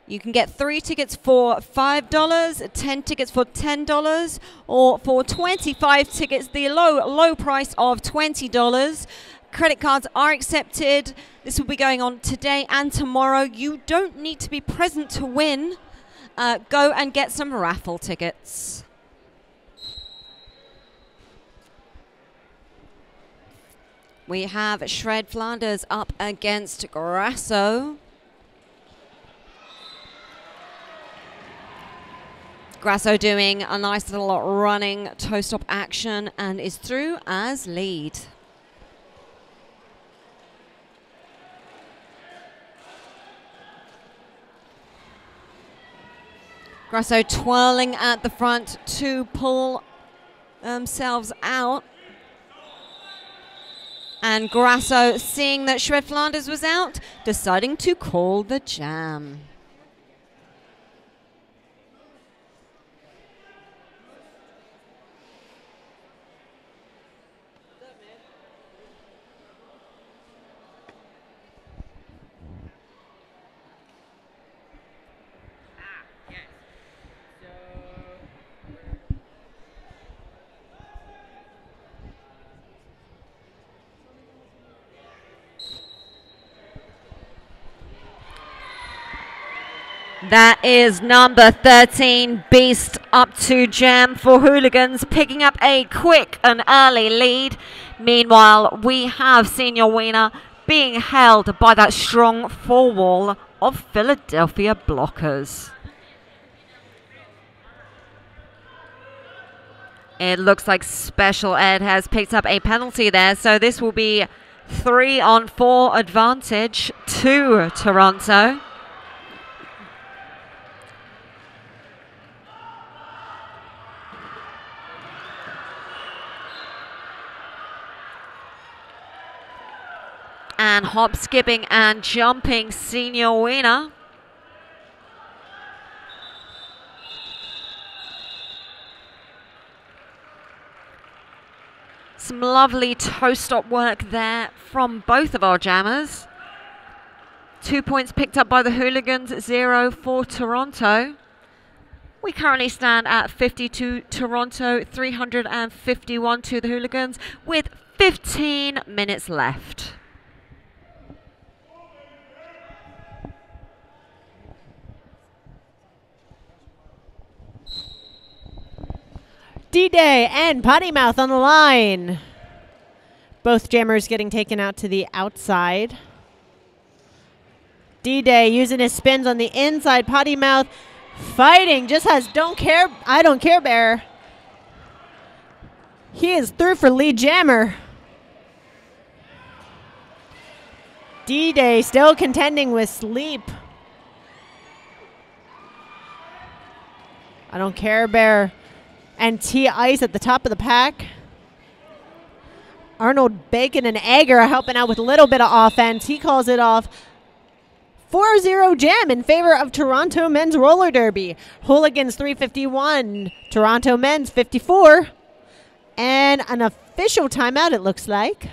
You can get 3 tickets for $5, 10 tickets for $10, or for 25 tickets, the low price of $20. Credit cards are accepted. This will be going on today and tomorrow. You don't need to be present to win. Go and get some raffle tickets. We have Shred Flanders up against Grasso. Grasso doing a nice little running toe-stop action and is through as lead. Grasso twirling at the front to pull themselves out. And Grasso, seeing that Shred Flanders was out, deciding to call the jam. That is number 13, Beast, up to jam for Hooligans, picking up a quick and early lead. Meanwhile, we have Senior Wiener being held by that strong four-wall of Philadelphia blockers. It looks like Special Ed has picked up a penalty there, so this will be 3-on-4 advantage to Toronto. And hop, skipping and jumping Senior Wiener. Some lovely toe-stop work there from both of our jammers. 2 points picked up by the Hooligans, 0 for Toronto. We currently stand at 52 Toronto, 351 to the Hooligans, with 15 minutes left. D-Day and Potty Mouth on the line. Both jammers getting taken out to the outside. D-Day using his spins on the inside. Potty Mouth fighting, just has I don't care bear. He is through for lead jammer. D-Day still contending with Sleep. I don't care bear. And T-Ice at the top of the pack. Arnold, Bacon, and Egger are helping out with a little bit of offense. He calls it off. 4-0 jam in favor of Toronto Men's Roller Derby. Hooligans 351, Toronto Men's 54. And an official timeout, it looks like.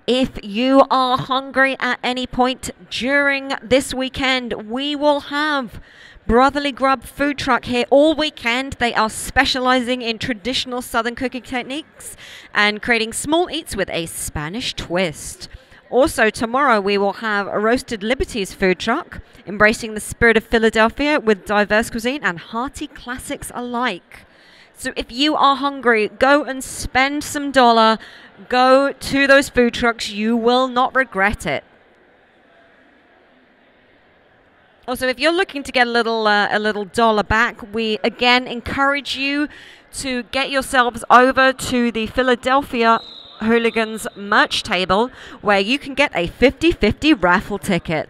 If you are hungry at any point during this weekend, we will have Brotherly Grub food truck here all weekend. They are specializing in traditional Southern cooking techniques and creating small eats with a Spanish twist. Also tomorrow we will have a Roasted Liberties food truck, embracing the spirit of Philadelphia with diverse cuisine and hearty classics alike. So if you are hungry, go and spend some dollar. Go to those food trucks. You will not regret it. Also, if you're looking to get a little dollar back, we again encourage you to get yourselves over to the Philadelphia Hooligans merch table, where you can get a 50-50 raffle ticket.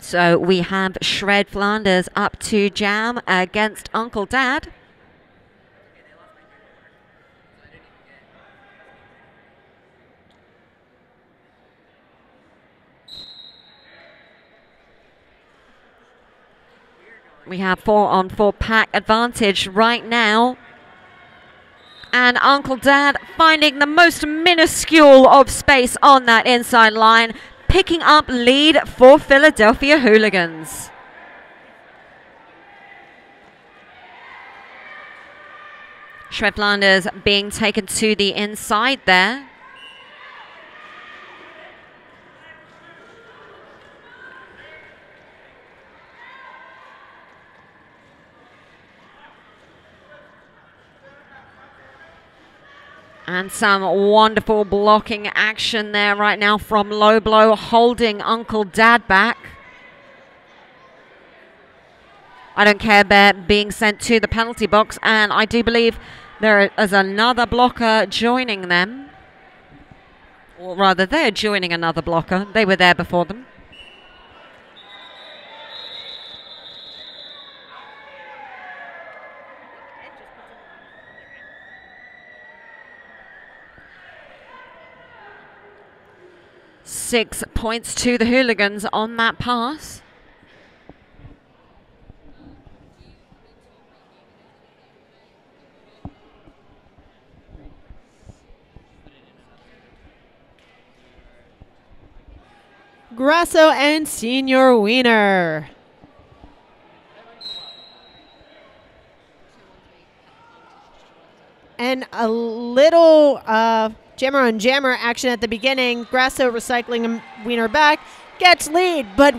So we have Shred Flanders up to Jam against Uncle Dad. We have 4-on-4 pack advantage right now. And Uncle Dad finding the most minuscule of space on that inside line, picking up lead for Philadelphia Hooligans. Shred Flanders being taken to the inside there. And some wonderful blocking action there right now from Low Blow, holding Uncle Dad back. I don't care, they're being sent to the penalty box, and I do believe there is another blocker joining them. Or rather, they're joining another blocker. They were there before them. Six points to the Hooligans on that pass. Grasso and Senior Wiener. And a little jammer on jammer action at the beginning. Grasso recycling Wiener back, gets lead, but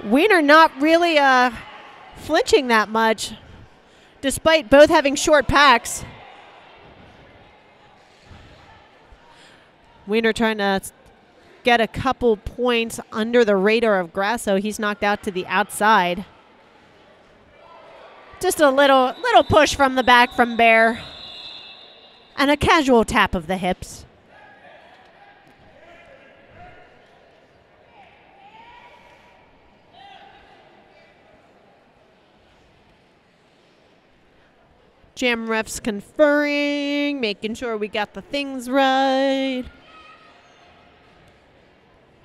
Wiener not really flinching that much, despite both having short packs. Wiener trying to get a couple points under the radar of Grasso. He's knocked out to the outside. Just a little push from the back from Bear. And a casual tap of the hips. Jam refs conferring, making sure we got the things right.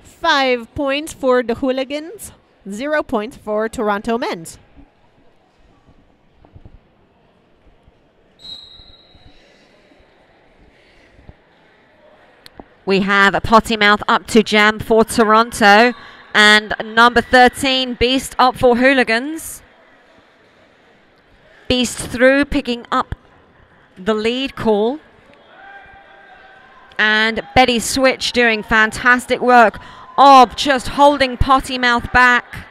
5 points for the Hooligans, 0 points for Toronto Men's. We have a potty mouth up to Jam for Toronto, and number 13, Beast, up for Hooligans. Beast through, picking up the lead call. And Betty Switch doing fantastic work of just holding potty mouth back.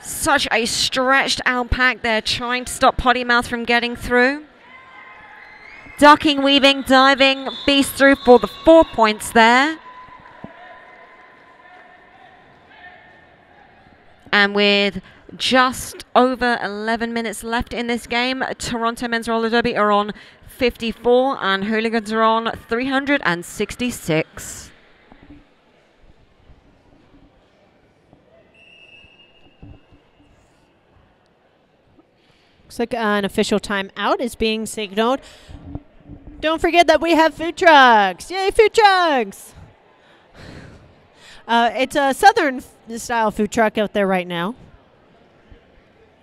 Such a stretched out pack there, trying to stop potty mouth from getting through. Ducking, weaving, diving, Beast through for the 4 points there. And with just over 11 minutes left in this game, Toronto Men's Roller Derby are on 54 and Hooligans are on 366. Looks like an official timeout is being signaled. Don't forget that we have food trucks. Yay, food trucks! It's a southern style food truck out there right now.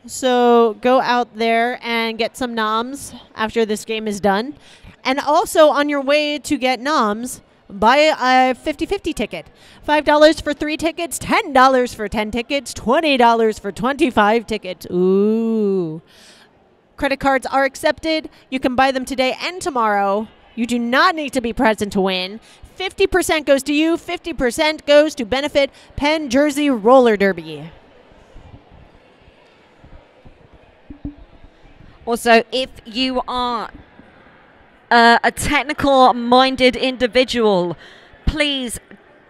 So go out there and get some noms after this game is done. And also on your way to get noms, buy a 50-50 ticket. $5 for 3 tickets, $10 for 10 tickets, $20 for 25 tickets. Ooh. Credit cards are accepted. You can buy them today and tomorrow. You do not need to be present to win. 50% goes to you, 50% goes to benefit Penn Jersey Roller Derby. Also, if you are a technical-minded individual, please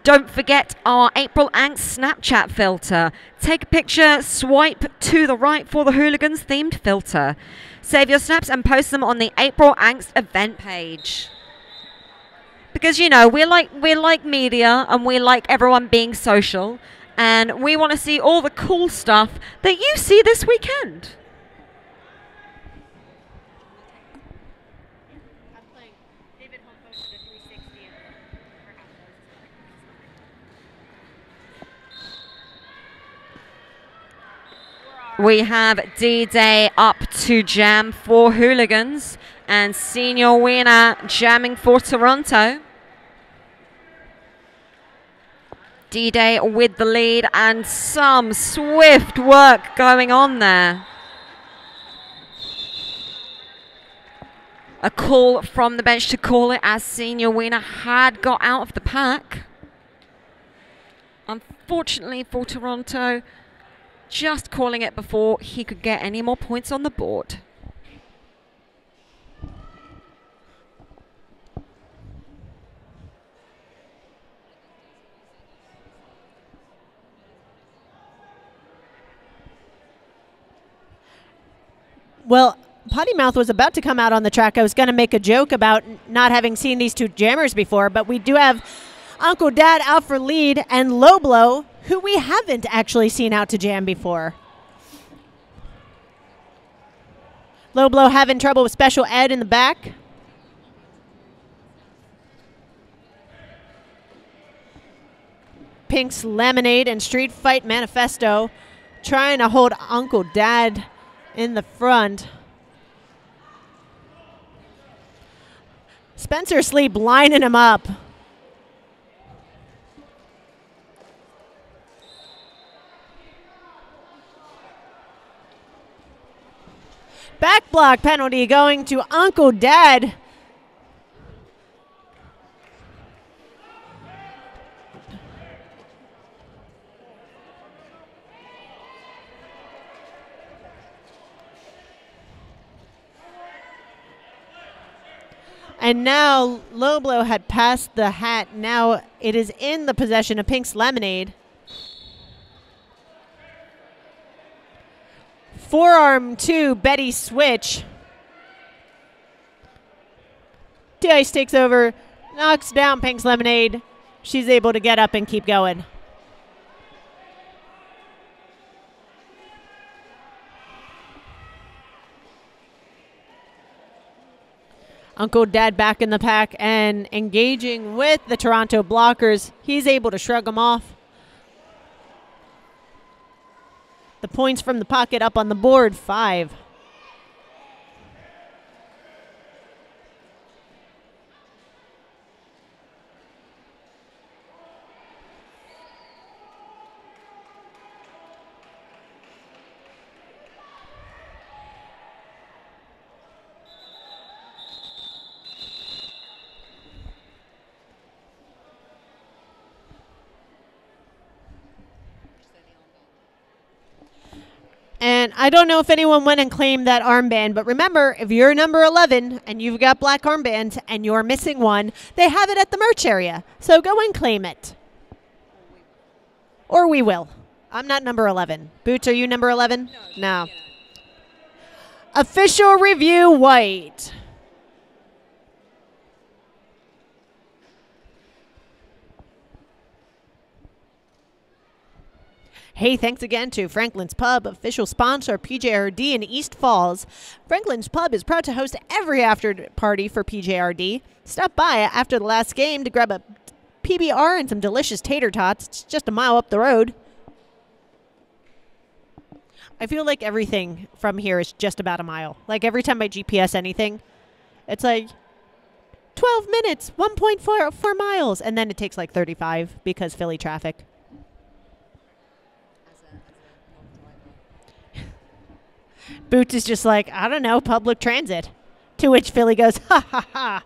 don't forget our April Angst Snapchat filter. Take a picture, swipe to the right for the Hooligans themed filter. Save your snaps and post them on the April Angst event page. because you know we're like media and we like everyone being social, and we want to see all the cool stuff that you see this weekend. We have D-Day up to jam for Hooligans and Senior Wiener jamming for Toronto. D-Day with the lead and some swift work going on there. A call from the bench to call it as Senior Wiener had got out of the pack. Unfortunately for Toronto, just calling it before he could get any more points on the board. Well, Potty Mouth was about to come out on the track. I was going to make a joke about not having seen these two jammers before, but we do have Uncle Dad out for lead and Low Blow, who we haven't actually seen out to jam before. Low Blow having trouble with Special Ed in the back. Pink's Lemonade and Street Fight Manifesto trying to hold Uncle Dad in the front. Spencer Sleep lining him up. Back block penalty going to Uncle Dad. And now Low Blow had passed the hat. Now it is in the possession of Pink's Lemonade. Forearm to Betty switch. D-Ice takes over, knocks down Pink's Lemonade. She's able to get up and keep going. Uncle Dad back in the pack and engaging with the Toronto blockers. He's able to shrug them off. The points from the pocket up on the board, 5. And I don't know if anyone went and claimed that armband, but remember, if you're number 11 and you've got black armbands and you're missing one, they have it at the merch area. So go and claim it. Or we will. I'm not number 11. Boots, are you number 11? No. Official review white. Hey, thanks again to Franklin's Pub, official sponsor PJRD in East Falls. Franklin's Pub is proud to host every after party for PJRD. Stop by after the last game to grab a PBR and some delicious tater tots. It's just a mile up the road. I feel like everything from here is just about a mile. Like every time I GPS anything, it's like 12 minutes, 1.4 miles, and then it takes like 35 because Philly traffic. Boots is just like, I don't know, public transit. To which Philly goes, ha ha ha.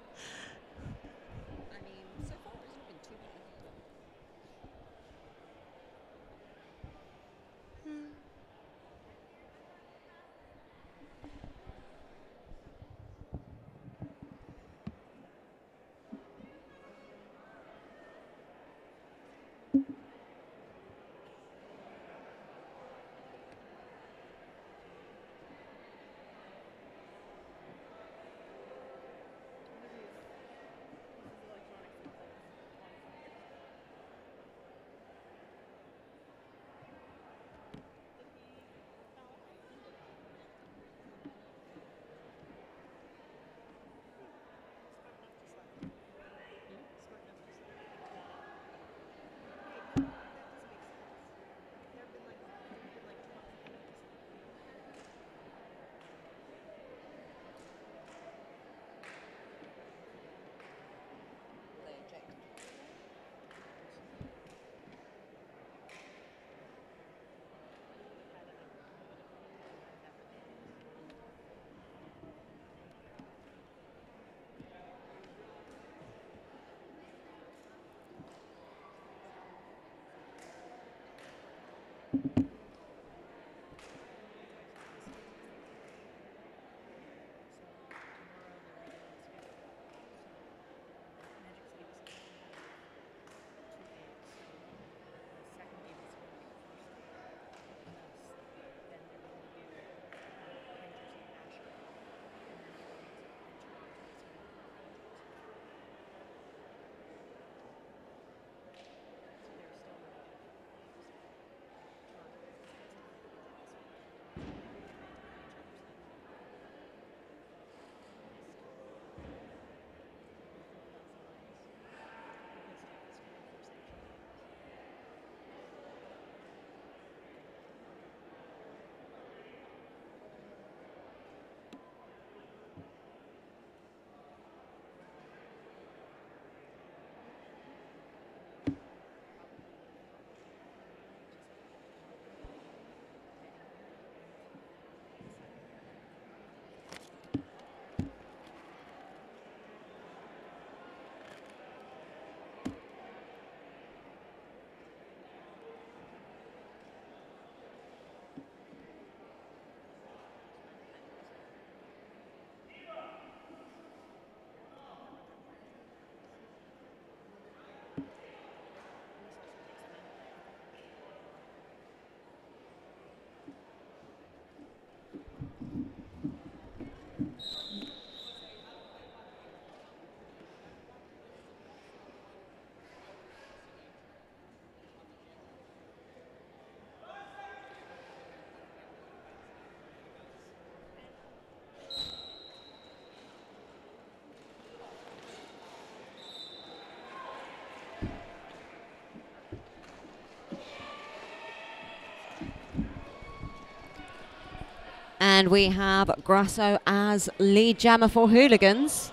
And we have Grasso as lead jammer for Hooligans.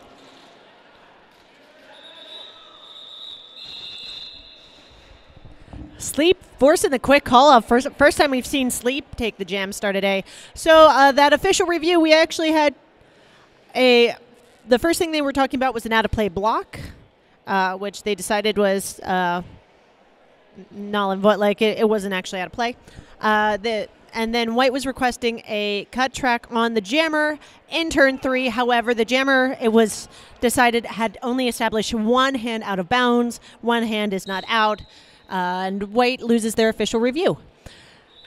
Sleep forcing the quick call up. First time we've seen Sleep take the jam star today. So that official review, we actually had the first thing they were talking about was an out-of-play block, which they decided was null and void, like it wasn't actually out of play. And then White was requesting a cut track on the jammer in turn 3. However, the jammer, it was decided, had only established one hand out of bounds. One hand is not out. And White loses their official review.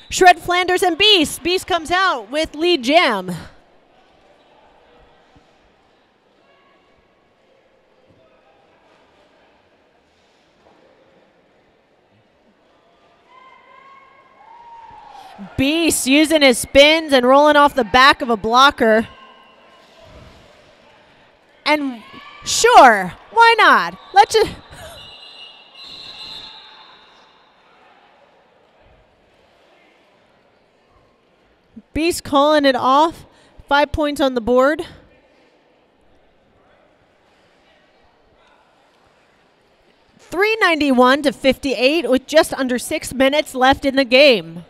Shred, Flanders, and Beast. Beast comes out with lead jam. Beast using his spins and rolling off the back of a blocker. And sure, why not? Let's just... Beast calling it off. 5 points on the board. $391 to 58 with just under 6 minutes left in the game.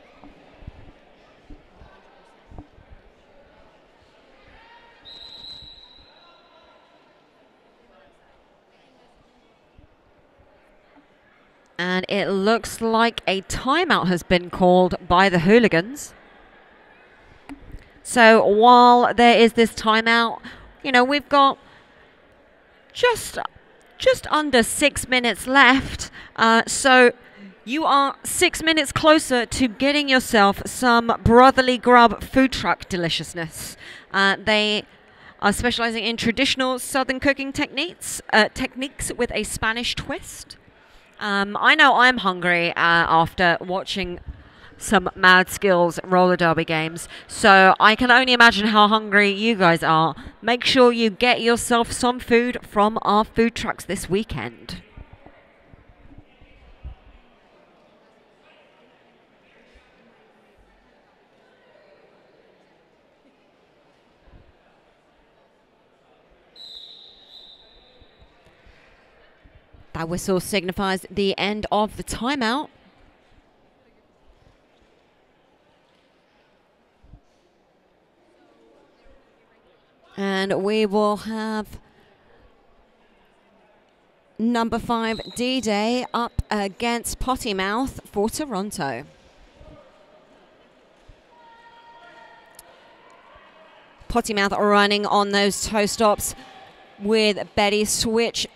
And it looks like a timeout has been called by the Hooligans. So while there is this timeout, you know, we've got just under 6 minutes left. So you are 6 minutes closer to getting yourself some Brotherly Grub food truck deliciousness. They are specializing in traditional Southern cooking techniques with a Spanish twist. I know I'm hungry after watching some Mad Skills roller derby games, so I can only imagine how hungry you guys are. Make sure you get yourself some food from our food trucks this weekend. That whistle signifies the end of the timeout. And we will have number 5 D-Day up against Potty Mouth for Toronto. Potty Mouth running on those toe stops with Betty Switch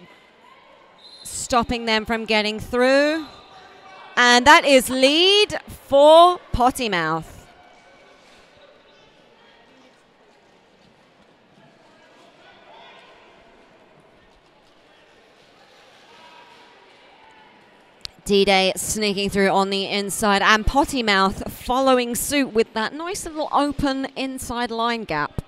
stopping them from getting through. And that is lead for Potty Mouth. D-Day sneaking through on the inside, and Potty Mouth following suit with that nice little open inside line gap.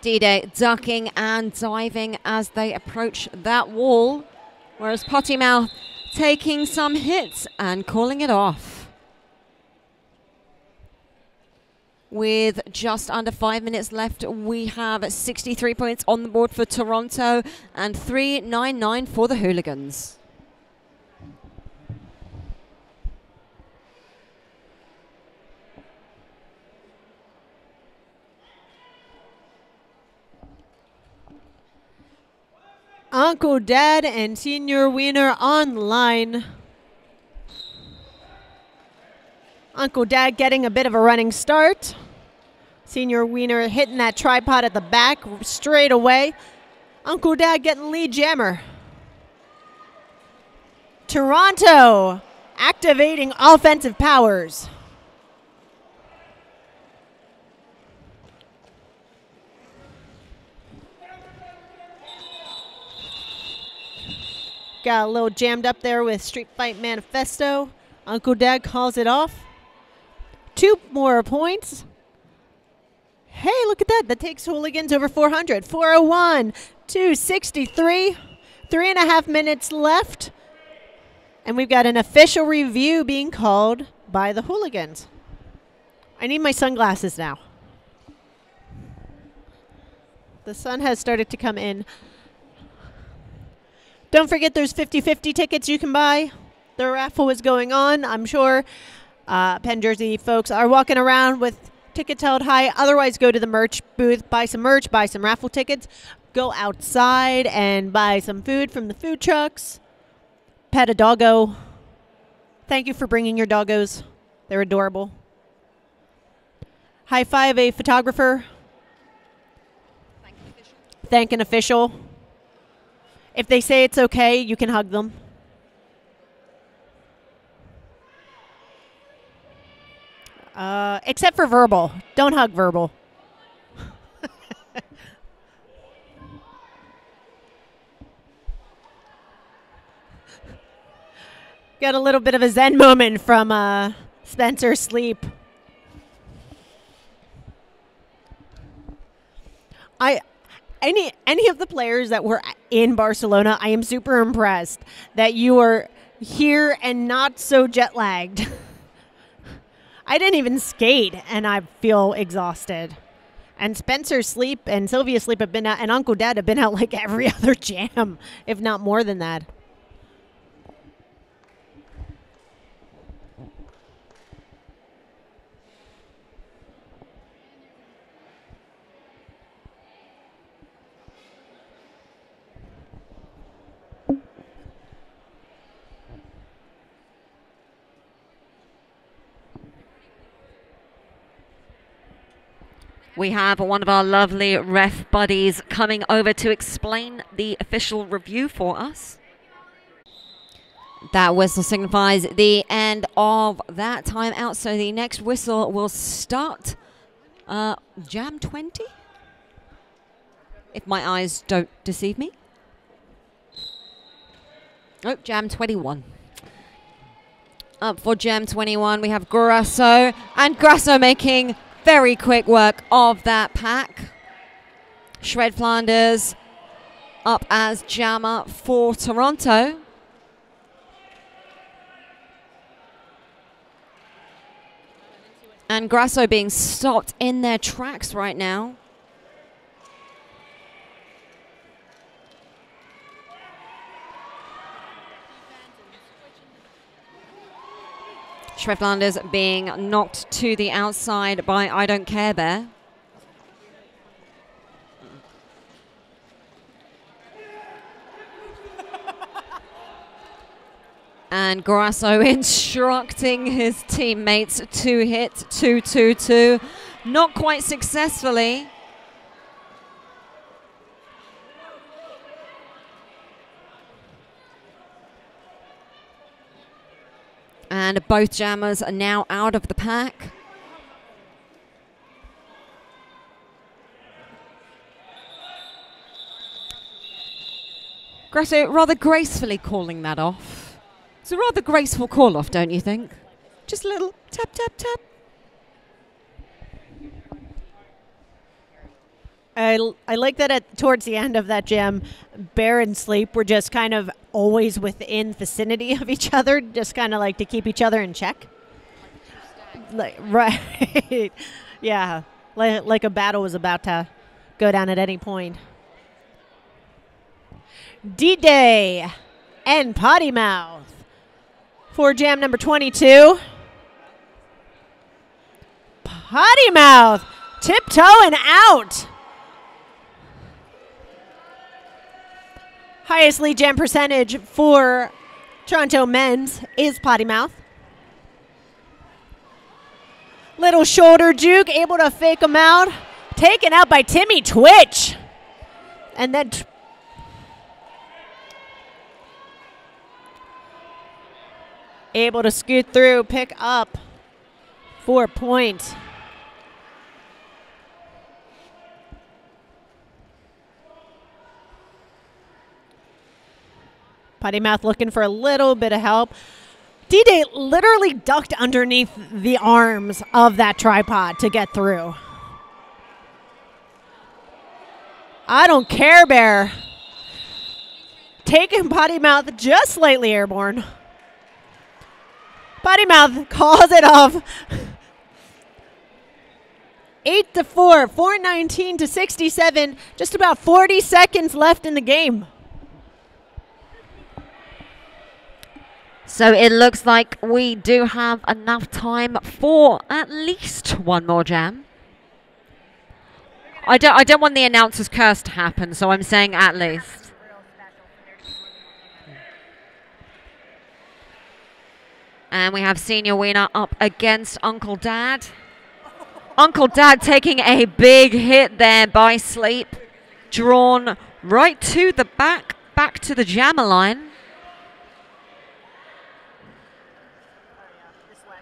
D-Day ducking and diving as they approach that wall, whereas Potty Mouth taking some hits and calling it off. With just under 5 minutes left, we have 63 points on the board for Toronto and 399 for the Hooligans. Uncle Dad and Senior Wiener online. Uncle Dad getting a bit of a running start. Senior Wiener hitting that tripod at the back straight away. Uncle Dad getting lead jammer. Toronto activating offensive powers. Got a little jammed up there with Street Fight Manifesto. Uncle Dad calls it off. 2 more points. Hey, look at that. That takes Hooligans over 400. 401, 263, 3.5 minutes left. And we've got an official review being called by the Hooligans. I need my sunglasses now. The sun has started to come in. Don't forget there's 50-50 tickets you can buy. The raffle is going on. I'm sure Penn Jersey folks are walking around with tickets held high. Otherwise, go to the merch booth, buy some merch, buy some raffle tickets. Go outside and buy some food from the food trucks. Pet a doggo. Thank you for bringing your doggos. They're adorable. High five a photographer. Thank an official. If they say it's okay, you can hug them. Except for verbal. Don't hug verbal. Got a little bit of a Zen moment from Spencer Sleep. Any of the players that were in Barcelona, I am super impressed that you are here and not so jet lagged. I didn't even skate, and I feel exhausted. And Spencer Sleep and Sylvia Sleep have been out, and Uncle Dad have been out like every other jam, if not more than that. We have one of our lovely ref buddies coming over to explain the official review for us. That whistle signifies the end of that timeout. So the next whistle will start Jam 20, if my eyes don't deceive me. Oh, Jam 21. Up for Jam 21, we have Grasso, and Grasso making very quick work of that pack. Shred Flanders up as jammer for Toronto. And Grasso being stopped in their tracks right now. Shred Flanders being knocked to the outside by I Don't Care Bear. And Grasso instructing his teammates to hit 2-2-2. Not quite successfully. And both jammers are now out of the pack. Grasso rather gracefully calling that off. It's a rather graceful call off, don't you think? Just a little tap, tap, tap. I like that towards the end of that jam, Bear and Sleep were just kind of always within vicinity of each other, just kind of like to keep each other in check. Right. Yeah. Like a battle was about to go down at any point. D-Day and Potty Mouth for jam number 22. Potty Mouth tiptoeing out. Highest lead jam percentage for Toronto men's is Potty Mouth. Little shoulder juke, able to fake him out. Taken out by Timmy Twitch. And then able to scoot through, pick up 4 points. Potty Mouth looking for a little bit of help. D-Day literally ducked underneath the arms of that tripod to get through. I don't care, Bear. Taking Potty Mouth just slightly airborne. Potty Mouth calls it off. 8-4, 419 to 67. Just about 40 seconds left in the game. So it looks like we do have enough time for at least one more jam. I don't want the announcer's curse to happen, so I'm saying at least. And we have Senior Wiener up against Uncle Dad. Uncle Dad taking a big hit there by Sleep. Drawn right to the back to the jammer line.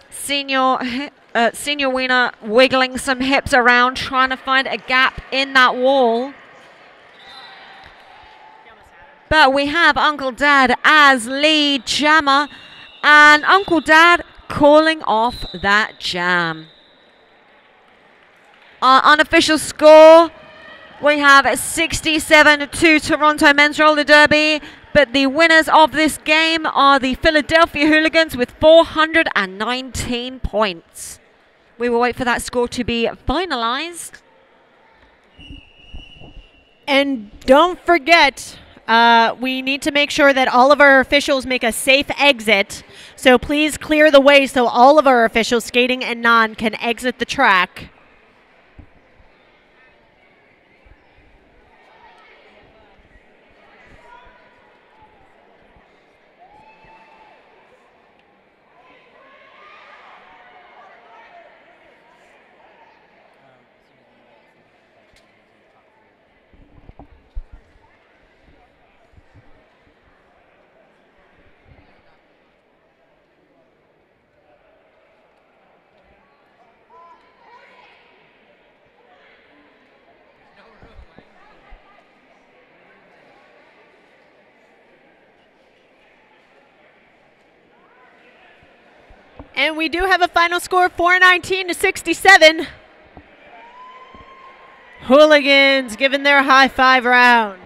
Senior Wiener wiggling some hips around, trying to find a gap in that wall. But we have Uncle Dad as lead jammer, and Uncle Dad calling off that jam. Our unofficial score, we have 67 to Toronto Men's Roller Derby, but the winners of this game are the Philadelphia Hooligans with 419 points. We will wait for that score to be finalized. And don't forget, we need to make sure that all of our officials make a safe exit. So please clear the way so all of our officials, skating and non, can exit the track. And we do have a final score, 419 to 67. Hooligans giving their high five round.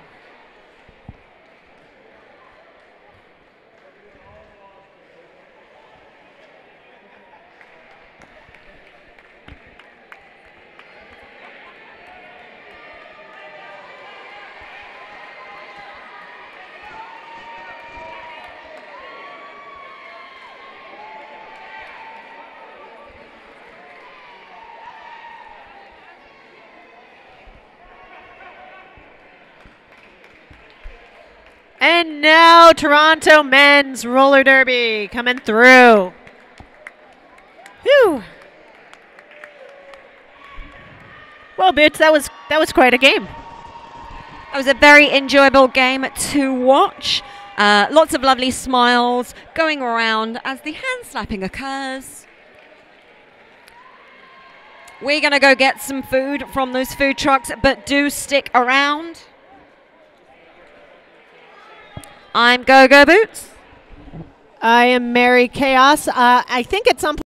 And now Toronto Men's Roller Derby coming through. Whew. Well, Boots, that was quite a game. It was a very enjoyable game to watch. Lots of lovely smiles going around as the hand slapping occurs. We're going to go get some food from those food trucks, but do stick around. I'm Go-Go Boots. I am Mary Chaos. I think at some point